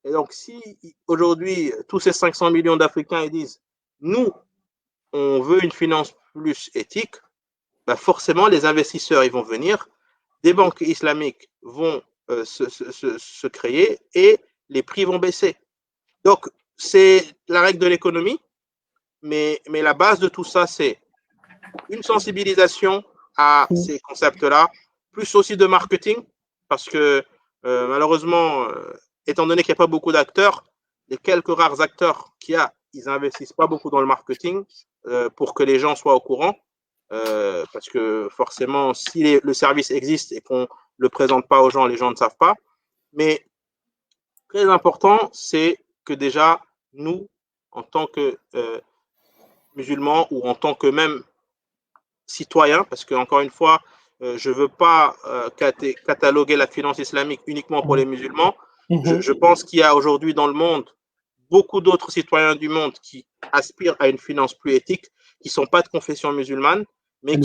B: Et donc, si aujourd'hui, tous ces 500 millions d'Africains ils disent nous, on veut une finance plus éthique, forcément, les investisseurs ils vont venir, des banques islamiques vont se créer et les prix vont baisser. Donc, c'est la règle de l'économie, mais la base de tout ça, c'est une sensibilisation à ces concepts-là, plus aussi de marketing, parce que malheureusement, étant donné qu'il n'y a pas beaucoup d'acteurs, les quelques rares acteurs qu'il y a, ils n'investissent pas beaucoup dans le marketing pour que les gens soient au courant. parce que forcément, si le service existe et qu'on ne le présente pas aux gens, les gens ne savent pas. Mais très important, c'est que déjà, nous, en tant que musulmans ou en tant que même citoyens, parce que encore une fois, je ne veux pas cataloguer la finance islamique uniquement pour les musulmans. Je pense qu'il y a aujourd'hui dans le monde beaucoup d'autres citoyens du monde qui aspirent à une finance plus éthique, qui ne sont pas de confession musulmane, mais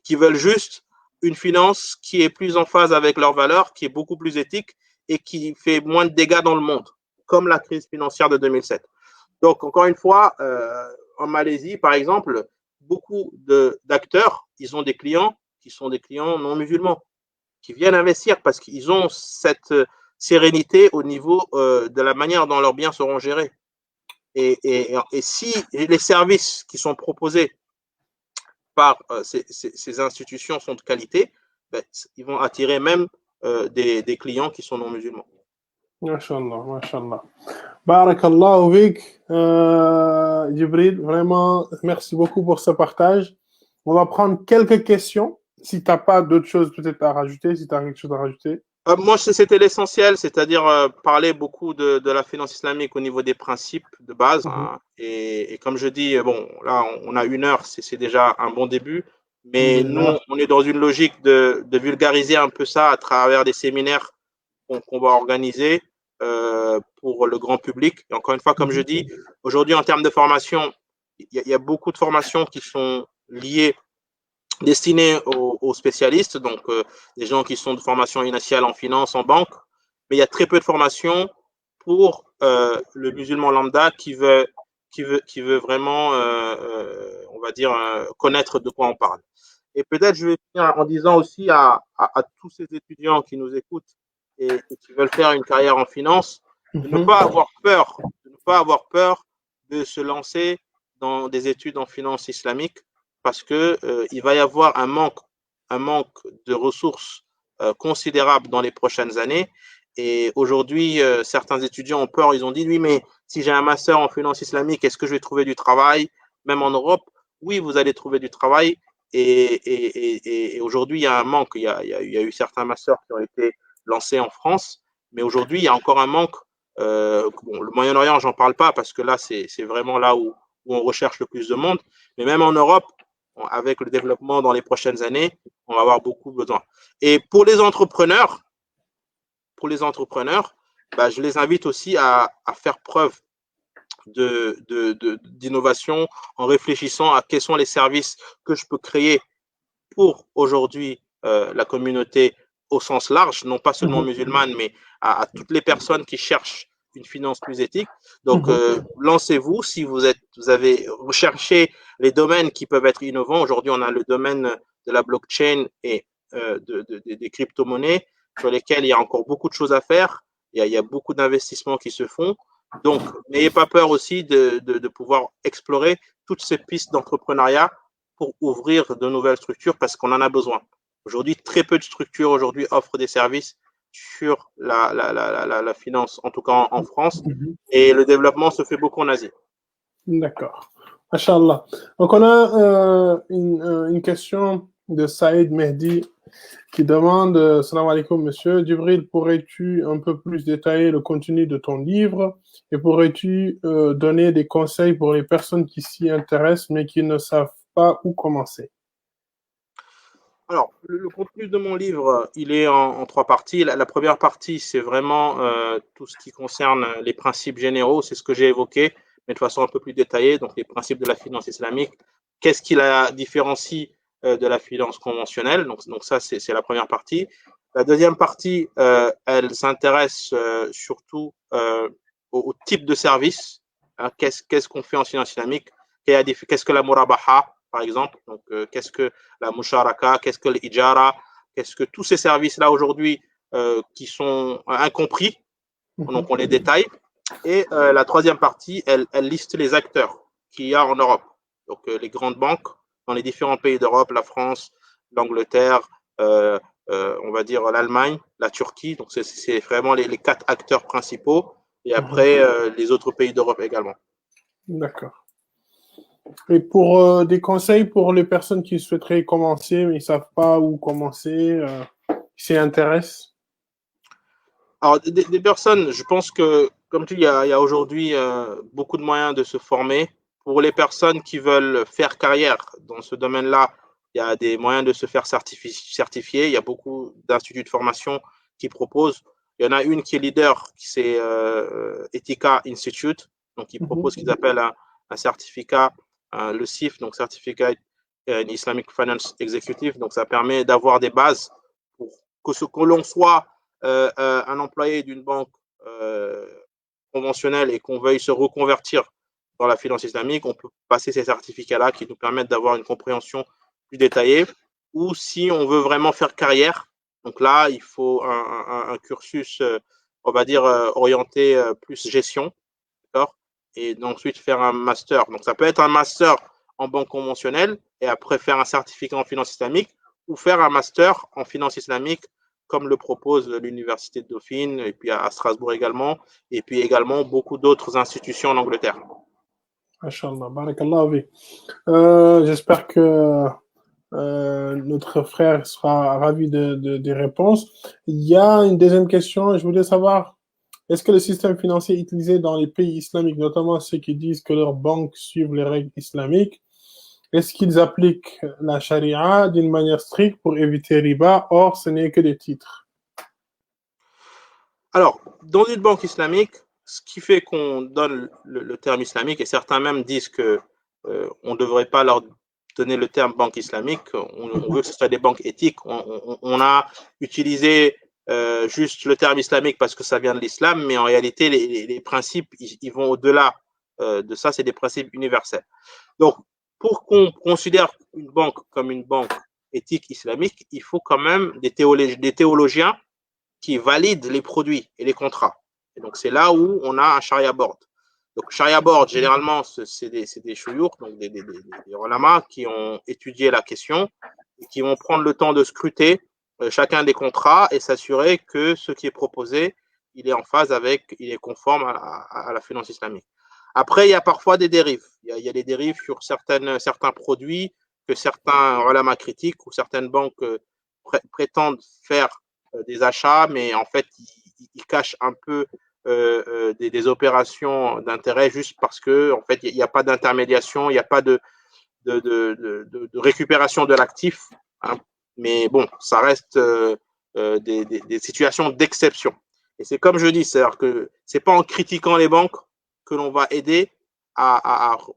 B: qui veulent juste une finance qui est plus en phase avec leurs valeurs, qui est beaucoup plus éthique et qui fait moins de dégâts dans le monde, comme la crise financière de 2007. Donc, encore une fois, en Malaisie, par exemple, beaucoup d'acteurs, ils ont des clients qui sont des clients non musulmans, qui viennent investir parce qu'ils ont cette sérénité au niveau de la manière dont leurs biens seront gérés. Et si les services qui sont proposés par ces institutions sont de qualité, ben, ils vont attirer même des clients qui sont non musulmans.
A: Mashallah, mashallah. Barakallahu fik, Djibril, vraiment, merci beaucoup pour ce partage. On va prendre quelques questions. Si tu n'as pas d'autres choses peut-être à rajouter, si tu as quelque chose à rajouter.
B: Moi, c'était l'essentiel, c'est-à-dire parler beaucoup de la finance islamique au niveau des principes de base. Hein, et comme je dis, bon, là, on a 1 heure, c'est déjà un bon début. Mais nous, on est dans une logique de vulgariser un peu ça à travers des séminaires qu'on va organiser pour le grand public. Et encore une fois, comme je dis, aujourd'hui, en termes de formation, il y a beaucoup de formations qui sont liées destinés aux spécialistes, donc des gens qui sont de formation initiale en finance, en banque, mais il y a très peu de formations pour le musulman lambda qui veut vraiment, on va dire, connaître de quoi on parle. Et peut-être je vais finir en disant aussi à tous ces étudiants qui nous écoutent et qui veulent faire une carrière en finance, de ne pas avoir peur de se lancer dans des études en finance islamique, parce que il va y avoir un manque de ressources considérable dans les prochaines années. Et aujourd'hui, certains étudiants ont peur. Ils ont dit, oui, mais si j'ai un master en finance islamique, est-ce que je vais trouver du travail, même en Europe? Oui, vous allez trouver du travail. Et aujourd'hui, il y a un manque. Il y a eu certains masters qui ont été lancés en France, mais aujourd'hui, il y a encore un manque. Bon, le Moyen-Orient, j'en parle pas parce que là, c'est vraiment là où on recherche le plus de monde. Mais même en Europe, avec le développement dans les prochaines années, on va avoir beaucoup besoin. Et pour les entrepreneurs, bah, je les invite aussi à faire preuve d'innovation en réfléchissant à quels sont les services que je peux créer pour aujourd'hui la communauté au sens large, non pas seulement musulmane, mais à toutes les personnes qui cherchent une finance plus éthique. Donc, lancez-vous si vous avez recherché les domaines qui peuvent être innovants. Aujourd'hui, on a le domaine de la blockchain et des crypto-monnaies sur lesquelles il y a encore beaucoup de choses à faire. Il y a beaucoup d'investissements qui se font. Donc, n'ayez pas peur aussi de pouvoir explorer toutes ces pistes d'entrepreneuriat pour ouvrir de nouvelles structures parce qu'on en a besoin. Aujourd'hui, très peu de structures aujourd'hui offrent des services sur la finance, en tout cas en France, et le développement se fait beaucoup en Asie.
A: D'accord. Masha'Allah. Donc, on a une question de Saïd Mehdi qui demande Salam alaikum, monsieur. Djibril, pourrais-tu un peu plus détailler le contenu de ton livre et pourrais-tu donner des conseils pour les personnes qui s'y intéressent mais qui ne savent pas où commencer?
B: Alors, le contenu de mon livre, il est en 3 parties. La première partie, c'est vraiment tout ce qui concerne les principes généraux, c'est ce que j'ai évoqué, mais de façon un peu plus détaillée, donc les principes de la finance islamique. Qu'est-ce qui la différencie de la finance conventionnelle? Donc ça, c'est la première partie. La deuxième partie, elle s'intéresse surtout au type de service. Hein, qu'est-ce qu'on fait en finance islamique? Qu'est-ce que la murabaha, par exemple? Donc, qu'est-ce que la musharaka, qu'est-ce que l'ijara, qu'est-ce que tous ces services-là aujourd'hui qui sont incompris, donc on les détaille. Et la troisième partie, elle liste les acteurs qu'il y a en Europe. Donc les grandes banques dans les différents pays d'Europe, la France, l'Angleterre, on va dire l'Allemagne, la Turquie. Donc c'est vraiment les 4 acteurs principaux. Et après, les autres pays d'Europe également.
A: D'accord. Et pour des conseils pour les personnes qui souhaiteraient commencer, mais ils ne savent pas où commencer, qui s'y intéressent?
B: Alors, des personnes, je pense que, comme tu dis, il y a aujourd'hui beaucoup de moyens de se former. Pour les personnes qui veulent faire carrière dans ce domaine-là, il y a des moyens de se faire certifier. Il y a beaucoup d'instituts de formation qui proposent. Il y en a une qui est leader, c'est Ethica Institute, donc qui propose ce qu'ils appellent un certificat, le CIF, donc Certificate in Islamic Finance Executive. Donc ça permet d'avoir des bases pour que l'on soit un employé d'une banque conventionnelle et qu'on veuille se reconvertir dans la finance islamique, on peut passer ces certificats-là qui nous permettent d'avoir une compréhension plus détaillée. Ou si on veut vraiment faire carrière, donc là, il faut un cursus, on va dire, orienté plus gestion, d'accord, et ensuite faire un master. Donc ça peut être un master en banque conventionnelle et après faire un certificat en finance islamique ou faire un master en finance islamique comme le propose l'Université de Dauphine, et puis à Strasbourg également, et puis également beaucoup d'autres institutions en Angleterre.
A: Inch'Allah, barakallah, oui. J'espère que notre frère sera ravi des réponses. Il y a une deuxième question. Je voulais savoir, est-ce que le système financier utilisé dans les pays islamiques, notamment ceux qui disent que leurs banques suivent les règles islamiques, est-ce qu'ils appliquent la charia d'une manière stricte pour éviter riba? Or, ce n'est que des titres.
B: Alors, dans une banque islamique, ce qui fait qu'on donne le terme islamique, et certains même disent que on ne devrait pas leur donner le terme banque islamique, on veut que ce soit des banques éthiques. On a utilisé juste le terme islamique parce que ça vient de l'islam, mais en réalité, les principes, ils vont au-delà de ça, c'est des principes universels. Donc, pour qu'on considère une banque comme une banque éthique islamique, il faut quand même des théologiens qui valide les produits et les contrats. Et donc, c'est là où on a un Sharia board. Donc, Sharia board, généralement, c'est des chouyours, donc des ulamas qui ont étudié la question et qui vont prendre le temps de scruter chacun des contrats et s'assurer que ce qui est proposé, il est en phase avec, il est conforme à la finance islamique. Après, il y a parfois des dérives. Il y a des dérives sur certains produits que certains ulamas critiquent ou certaines banques prétendent faire des achats, mais en fait, ils cachent un peu des opérations d'intérêt juste parce que en fait, il n'y a pas d'intermédiation, il n'y a pas de récupération de l'actif. Hein. Mais bon, ça reste des situations d'exception. Et c'est comme je dis, c'est-à-dire que c'est pas en critiquant les banques que l'on va aider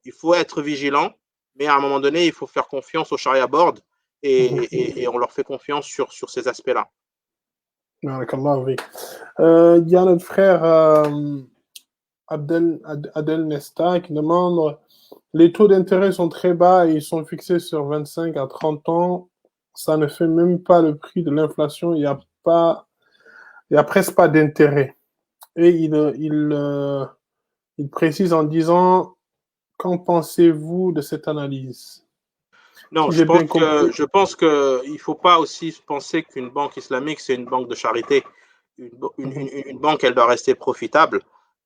B: il faut être vigilant, mais à un moment donné, il faut faire confiance au Sharia Board et on leur fait confiance sur ces aspects-là.
A: Oui. Il y a notre frère Adel Nesta qui demande, les taux d'intérêt sont très bas et ils sont fixés sur 25 à 30 ans. Ça ne fait même pas le prix de l'inflation. Il y a presque pas d'intérêt. Et il précise en disant, qu'en pensez-vous de cette analyse?
B: Non,
A: Si j'ai bien compris.
B: je pense que il faut pas aussi penser qu'une banque islamique, c'est une banque de charité. Une banque, elle doit rester profitable.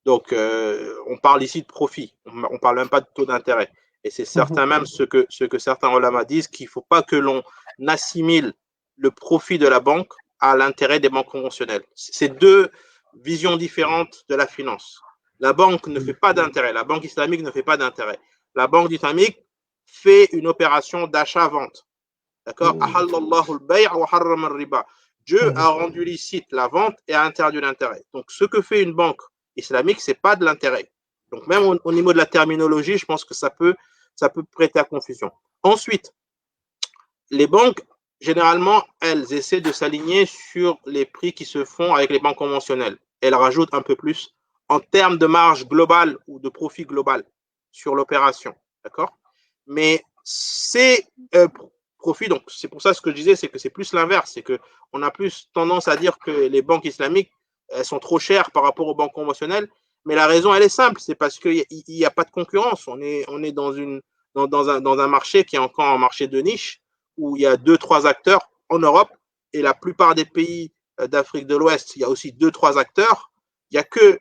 B: Donc, on parle ici de profit. On parle même pas de taux d'intérêt. Et c'est certain même ce que certains ulama disent, qu'il faut pas que l'on assimile le profit de la banque à l'intérêt des banques conventionnelles. C'est deux visions différentes de la finance. La banque ne fait pas d'intérêt. La banque islamique ne fait pas d'intérêt. La banque islamique fait une opération d'achat-vente. D'accord? Dieu a rendu licite la vente et a interdit l'intérêt. Donc, ce que fait une banque islamique, ce n'est pas de l'intérêt. Donc, même au niveau de la terminologie, je pense que ça peut prêter à confusion. Ensuite, les banques, généralement, elles essaient de s'aligner sur les prix qui se font avec les banques conventionnelles. Elles rajoutent un peu plus en termes de marge globale ou de profit global sur l'opération. D'accord? Mais ces profits, donc c'est pour ça ce que je disais, c'est que c'est plus l'inverse, c'est qu'on a plus tendance à dire que les banques islamiques, elles sont trop chères par rapport aux banques conventionnelles, mais la raison, elle est simple, c'est parce qu'il n'y a pas de concurrence. On est dans un marché qui est encore un marché de niche, où il y a 2-3 acteurs en Europe, et la plupart des pays d'Afrique de l'Ouest, il y a aussi 2-3 acteurs. Il n'y a que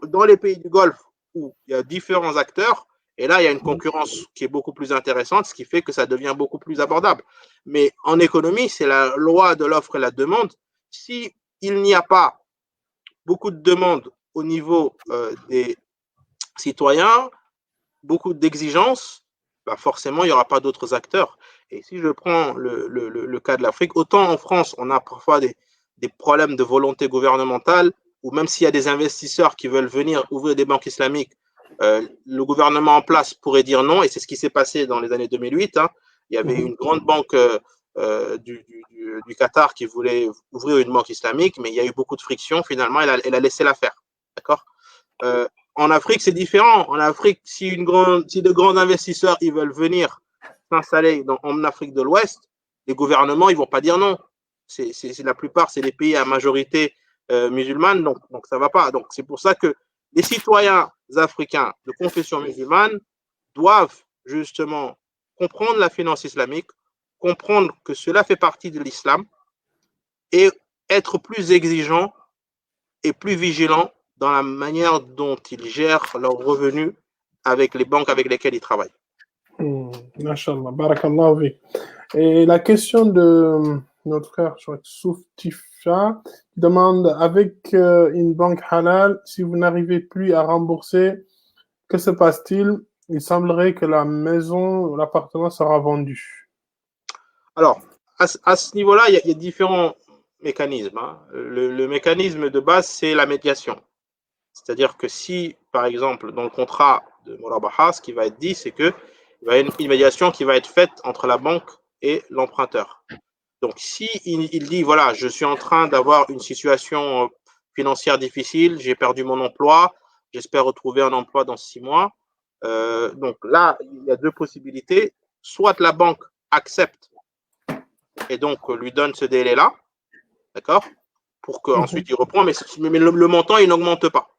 B: dans les pays du Golfe où il y a différents acteurs, Et là, il y a une concurrence qui est beaucoup plus intéressante, ce qui fait que ça devient beaucoup plus abordable. Mais en économie, c'est la loi de l'offre et la demande. Si il n'y a pas beaucoup de demandes au niveau des citoyens, beaucoup d'exigences, bah forcément, il n'y aura pas d'autres acteurs. Et si je prends le cas de l'Afrique, autant en France, on a parfois des problèmes de volonté gouvernementale, ou même s'il y a des investisseurs qui veulent venir ouvrir des banques islamiques, le gouvernement en place pourrait dire non, et c'est ce qui s'est passé dans les années 2008. Hein. Il y avait une grande banque du Qatar qui voulait ouvrir une banque islamique, mais il y a eu beaucoup de friction. Finalement, elle a laissé la faire. D'accord. En Afrique, c'est différent. En Afrique, si de grands investisseurs ils veulent venir s'installer en Afrique de l'Ouest, les gouvernements ils vont pas dire non. La plupart, c'est des pays à majorité musulmane, donc ça va pas. Donc c'est pour ça que les citoyens africains de confession musulmane doivent justement comprendre la finance islamique, comprendre que cela fait partie de l'islam et être plus exigeants et plus vigilants dans la manière dont ils gèrent leurs revenus avec les banques avec lesquelles ils travaillent.
A: Masha'Allah, barakallahu fik. Et la question de notre frère Souf Tifcha demande, avec une banque halal, si vous n'arrivez plus à rembourser, que se passe-t-il? Il semblerait que la maison ou l'appartement sera vendu.
B: Alors, à ce niveau-là, il y a différents mécanismes. Hein. Le mécanisme de base, c'est la médiation. C'est-à-dire que si, par exemple, dans le contrat de Murabaha, ce qui va être dit, c'est qu'il y a une médiation qui va être faite entre la banque et l'emprunteur. Donc, si il dit, voilà, je suis en train d'avoir une situation financière difficile, j'ai perdu mon emploi, j'espère retrouver un emploi dans 6 mois. Donc là, il y a deux possibilités. Soit la banque accepte et donc lui donne ce délai-là, d'accord, pour qu'ensuite il reprend, mais le montant, il n'augmente pas.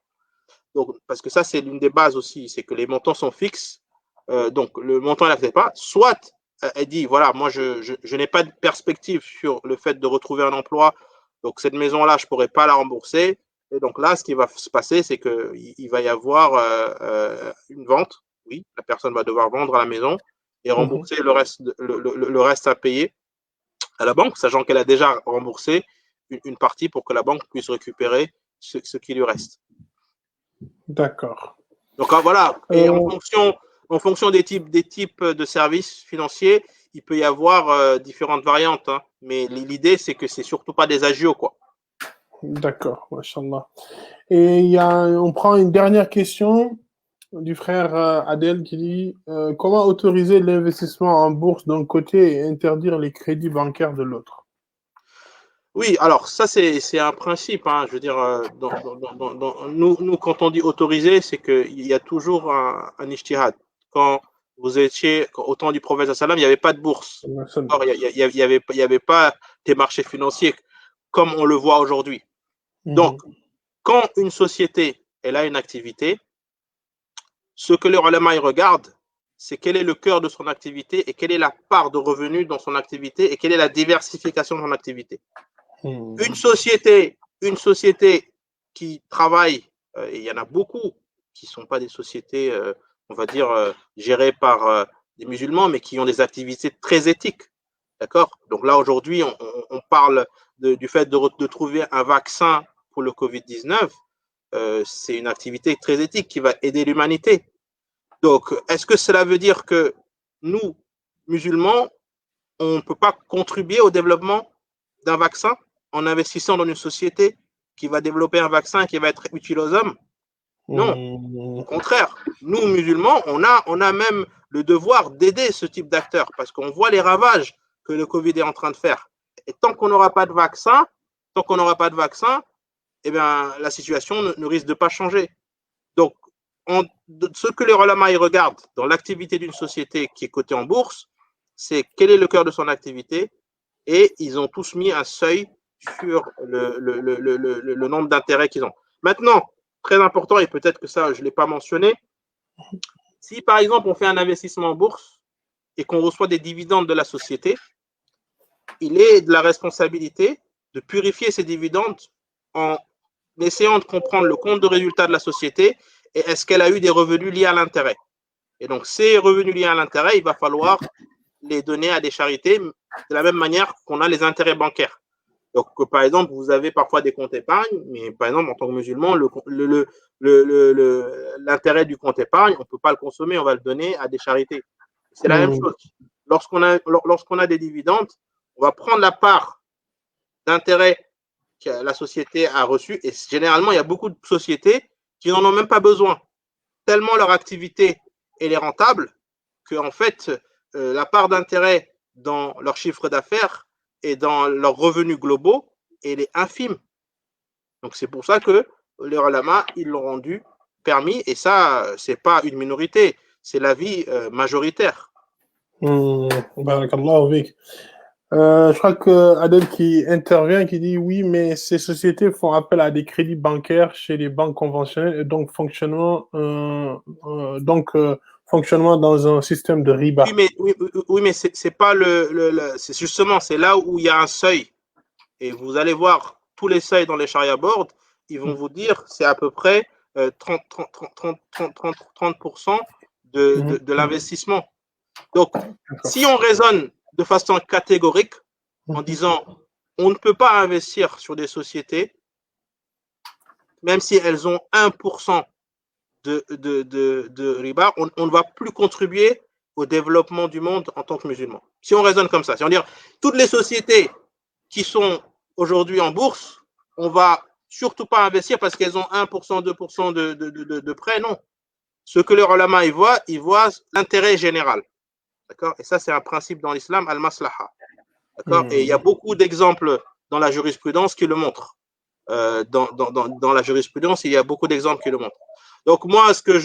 B: Donc, parce que ça, c'est l'une des bases aussi, c'est que les montants sont fixes, donc le montant, il n'accepte pas. Soit elle dit, voilà, moi, je n'ai pas de perspective sur le fait de retrouver un emploi, donc cette maison-là, je ne pourrais pas la rembourser. Et donc là, ce qui va se passer, c'est qu'il va y avoir une vente. Oui, la personne va devoir vendre la maison et rembourser le reste à payer à la banque, sachant qu'elle a déjà remboursé une partie pour que la banque puisse récupérer ce qui lui reste.
A: D'accord.
B: Donc voilà, et en fonction des types de services financiers, il peut y avoir différentes variantes, hein. Mais l'idée, c'est que c'est surtout pas des agios, quoi.
A: D'accord, machallah. Et on prend une dernière question du frère Adel qui dit comment autoriser l'investissement en bourse d'un côté et interdire les crédits bancaires de l'autre?
B: Oui, alors ça c'est un principe, hein. Je veux dire, nous quand on dit autoriser, c'est qu'il y a toujours un ijtihad. Quand vous étiez au temps du prophète sallam, il n'y avait pas de bourse. Il y avait pas des marchés financiers comme on le voit aujourd'hui. Donc, quand une société elle a une activité, ce que les ulama regardent, c'est quel est le cœur de son activité et quelle est la part de revenus dans son activité et quelle est la diversification de son activité. Une société qui travaille, et il y en a beaucoup qui ne sont pas des sociétés, on va dire, gérées par des musulmans, mais qui ont des activités très éthiques. D'accord? Donc là, aujourd'hui, on parle du fait de trouver un vaccin pour le Covid-19. C'est une activité très éthique qui va aider l'humanité. Donc, est-ce que cela veut dire que nous, musulmans, on ne peut pas contribuer au développement d'un vaccin en investissant dans une société qui va développer un vaccin qui va être utile aux hommes? Non, au contraire. Nous, musulmans, on a même le devoir d'aider ce type d'acteurs parce qu'on voit les ravages que le Covid est en train de faire. Et tant qu'on n'aura pas de vaccin, eh bien, la situation ne risque de pas changer. Donc, ce que les ulama regardent dans l'activité d'une société qui est cotée en bourse, c'est quel est le cœur de son activité, et ils ont tous mis un seuil sur le nombre d'intérêts qu'ils ont. Maintenant, très important, et peut-être que ça, je ne l'ai pas mentionné, si par exemple on fait un investissement en bourse et qu'on reçoit des dividendes de la société, il est de la responsabilité de purifier ces dividendes en essayant de comprendre le compte de résultat de la société et est-ce qu'elle a eu des revenus liés à l'intérêt. Et donc, ces revenus liés à l'intérêt, il va falloir les donner à des charités de la même manière qu'on a les intérêts bancaires. Donc, par exemple, vous avez parfois des comptes épargne, mais par exemple, en tant que musulman, l'intérêt du compte épargne, on ne peut pas le consommer, on va le donner à des charités. C'est la même chose. Lorsqu'on a des dividendes, on va prendre la part d'intérêt que la société a reçu, et généralement, il y a beaucoup de sociétés qui n'en ont même pas besoin, tellement leur activité elle est rentable que en fait, la part d'intérêt dans leur chiffre d'affaires et dans leurs revenus globaux, elle est infime. Donc c'est pour ça que les ulama, ils l'ont rendu permis, et ça, c'est pas une minorité, c'est l'avis majoritaire.
A: Barakallahu fik. Je crois que Adel qui intervient, qui dit oui, mais ces sociétés font appel à des crédits bancaires chez les banques conventionnelles et donc fonctionnement dans un système de riba.
B: Oui, mais c'est pas c'est justement, c'est là où il y a un seuil. Et vous allez voir tous les seuils dans les charia boards, ils vont vous dire c'est à peu près 30% de l'investissement. Donc, si on raisonne de façon catégorique en disant on ne peut pas investir sur des sociétés, même si elles ont 1% de riba, on ne va plus contribuer au développement du monde en tant que musulman. Si on raisonne comme ça, si on dit toutes les sociétés qui sont aujourd'hui en bourse, on va surtout pas investir parce qu'elles ont 1%, 2% de prêt, non. Ce que les ulama ils voient l'intérêt général. D'accord. Et ça, c'est un principe dans l'islam, al-maslaha. D'accord. Et il y a beaucoup d'exemples dans la jurisprudence qui le montrent. Dans la jurisprudence, il y a beaucoup d'exemples qui le montrent. Donc, moi, ce que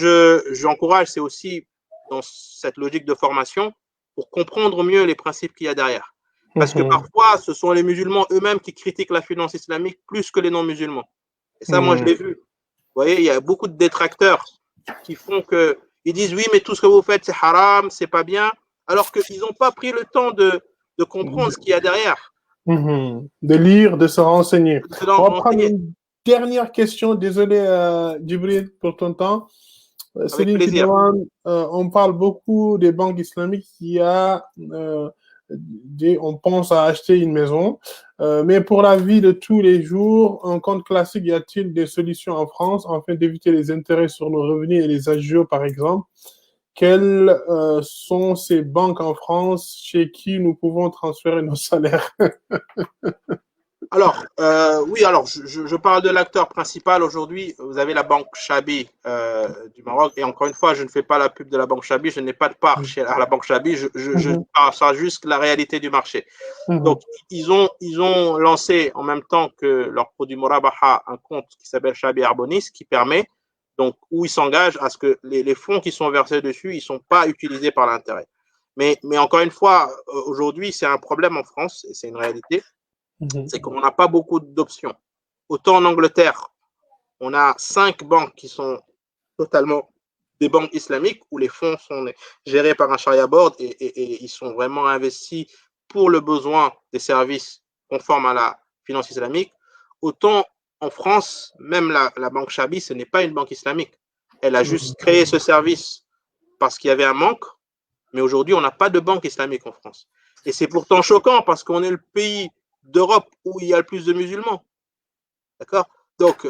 B: j'encourage, c'est aussi dans cette logique de formation pour comprendre mieux les principes qu'il y a derrière. Parce que parfois, ce sont les musulmans eux-mêmes qui critiquent la finance islamique plus que les non-musulmans. Et ça, moi, je l'ai vu. Vous voyez, il y a beaucoup de détracteurs qui font que ils disent oui, mais tout ce que vous faites, c'est haram, c'est pas bien, alors qu'ils n'ont pas pris le temps de comprendre ce qu'il y a derrière.
A: De lire, de se renseigner. On va prendre une dernière question. Désolé, Djibril, pour ton temps. Céline qui demande, on parle beaucoup des banques islamiques on pense à acheter une maison, mais pour la vie de tous les jours, un compte classique, y a-t-il des solutions en France afin d'éviter les intérêts sur nos revenus et les agios, par exemple? Quelles sont ces banques en France chez qui nous pouvons transférer nos salaires?
B: Alors, oui, alors je parle de l'acteur principal aujourd'hui. Vous avez la banque Chabi du Maroc. Et encore une fois, je ne fais pas la pub de la banque Chabi. Je n'ai pas de part à la banque Chabi. Je parle juste la réalité du marché. Donc, ils ont lancé en même temps que leur produit Morabaha un compte qui s'appelle Chabi Arbonis qui permet, donc, où ils s'engagent à ce que les fonds qui sont versés dessus, ils ne sont pas utilisés par l'intérêt. Mais encore une fois, aujourd'hui, c'est un problème en France et c'est une réalité. C'est qu'on n'a pas beaucoup d'options. Autant en Angleterre, on a 5 banques qui sont totalement des banques islamiques où les fonds sont gérés par un Sharia board et ils sont vraiment investis pour le besoin des services conformes à la finance islamique. Autant en France, même la banque Chabi, ce n'est pas une banque islamique. Elle a juste créé ce service parce qu'il y avait un manque, mais aujourd'hui, on n'a pas de banque islamique en France. Et c'est pourtant choquant parce qu'on est le pays d'Europe où il y a le plus de musulmans. D'accord. Donc,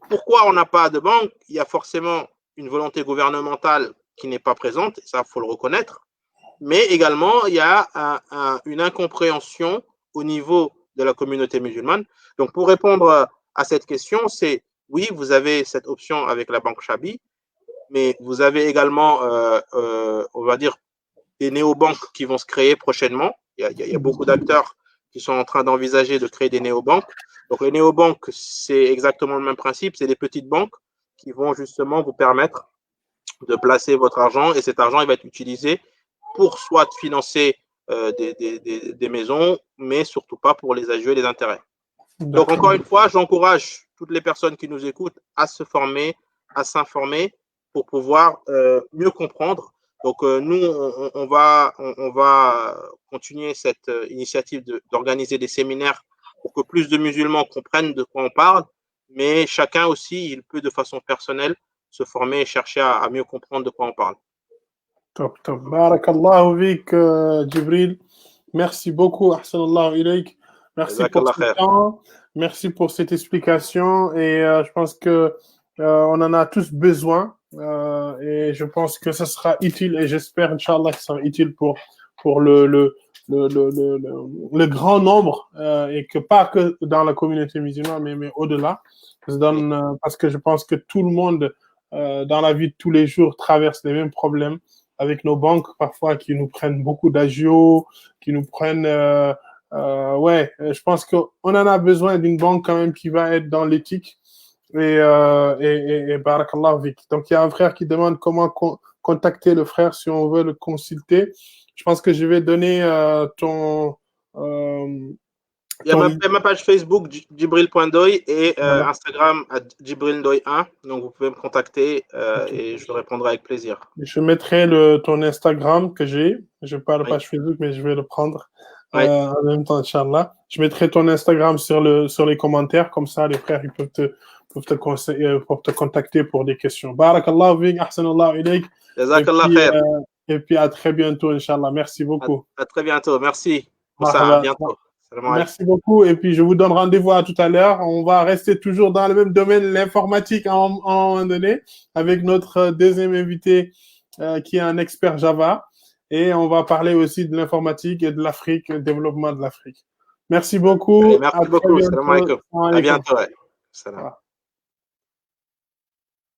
B: pourquoi on n'a pas de banque? Il y a forcément une volonté gouvernementale qui n'est pas présente, ça, il faut le reconnaître. Mais également, il y a une incompréhension au niveau de la communauté musulmane. Donc, pour répondre à cette question, c'est oui, vous avez cette option avec la banque Chabi, mais vous avez également, on va dire, des néobanques qui vont se créer prochainement. Il y a beaucoup d'acteurs qui sont en train d'envisager de créer des néobanques. Donc, les néobanques, c'est exactement le même principe. C'est des petites banques qui vont justement vous permettre de placer votre argent et cet argent, il va être utilisé pour soit financer des maisons, mais surtout pas pour les agios et les intérêts. Donc, encore une fois, j'encourage toutes les personnes qui nous écoutent à se former, à s'informer pour pouvoir mieux comprendre. Donc, nous, on va continuer cette initiative d'organiser des séminaires pour que plus de musulmans comprennent de quoi on parle, mais chacun aussi, il peut de façon personnelle se former et chercher à mieux comprendre de quoi on parle.
A: Top, top. Barakallahu fik, Djibril. Merci beaucoup. Ahsanallahu ilayk. Merci pour
B: Jazakallah
A: ce
B: khair.
A: temps. Merci pour cette explication. Et je pense que on en a tous besoin. Et je pense que ce sera utile. Et j'espère, Inch'Allah, que ce sera utile pour le grand nombre. Et que pas que dans la communauté musulmane, mais au-delà. Parce que je pense que tout le monde, dans la vie de tous les jours, traverse les mêmes problèmes avec nos banques, parfois, qui nous prennent beaucoup d'agios, qui nous prennent... ouais, je pense qu'on en a besoin d'une banque quand même qui va être dans l'éthique. Et barakallah vik. Donc, il y a un frère qui demande comment contacter le frère si on veut le consulter. Je pense que je vais donner ton...
B: Il y a ma page Facebook, Djibril.doy, et
A: voilà.
B: Instagram, Djibril-Ndoy1. Donc, vous pouvez me contacter et je répondrai avec plaisir.
A: Je mettrai ton Instagram que j'ai. Je n'ai pas la page Facebook, mais je vais le prendre en même temps, Inch'Allah. Je mettrai ton Instagram sur les commentaires. Comme ça, les frères ils peuvent te contacter pour des questions. Barakallah vik, ahsanallah ilayk.
B: Jazakallah khair.
A: Et puis à très bientôt, Inch'Allah. Merci beaucoup.
B: À très bientôt. Merci. Moussa, à bientôt.
A: Merci beaucoup. Et puis, je vous donne rendez-vous à tout à l'heure. On va rester toujours dans le même domaine, l'informatique à un moment donné, avec notre deuxième invité qui est un expert Java. Et on va parler aussi de l'informatique et de l'Afrique, le développement de l'Afrique. Merci beaucoup.
B: Allez, merci beaucoup. Salam alaikum. À bientôt. Ouais. Salam.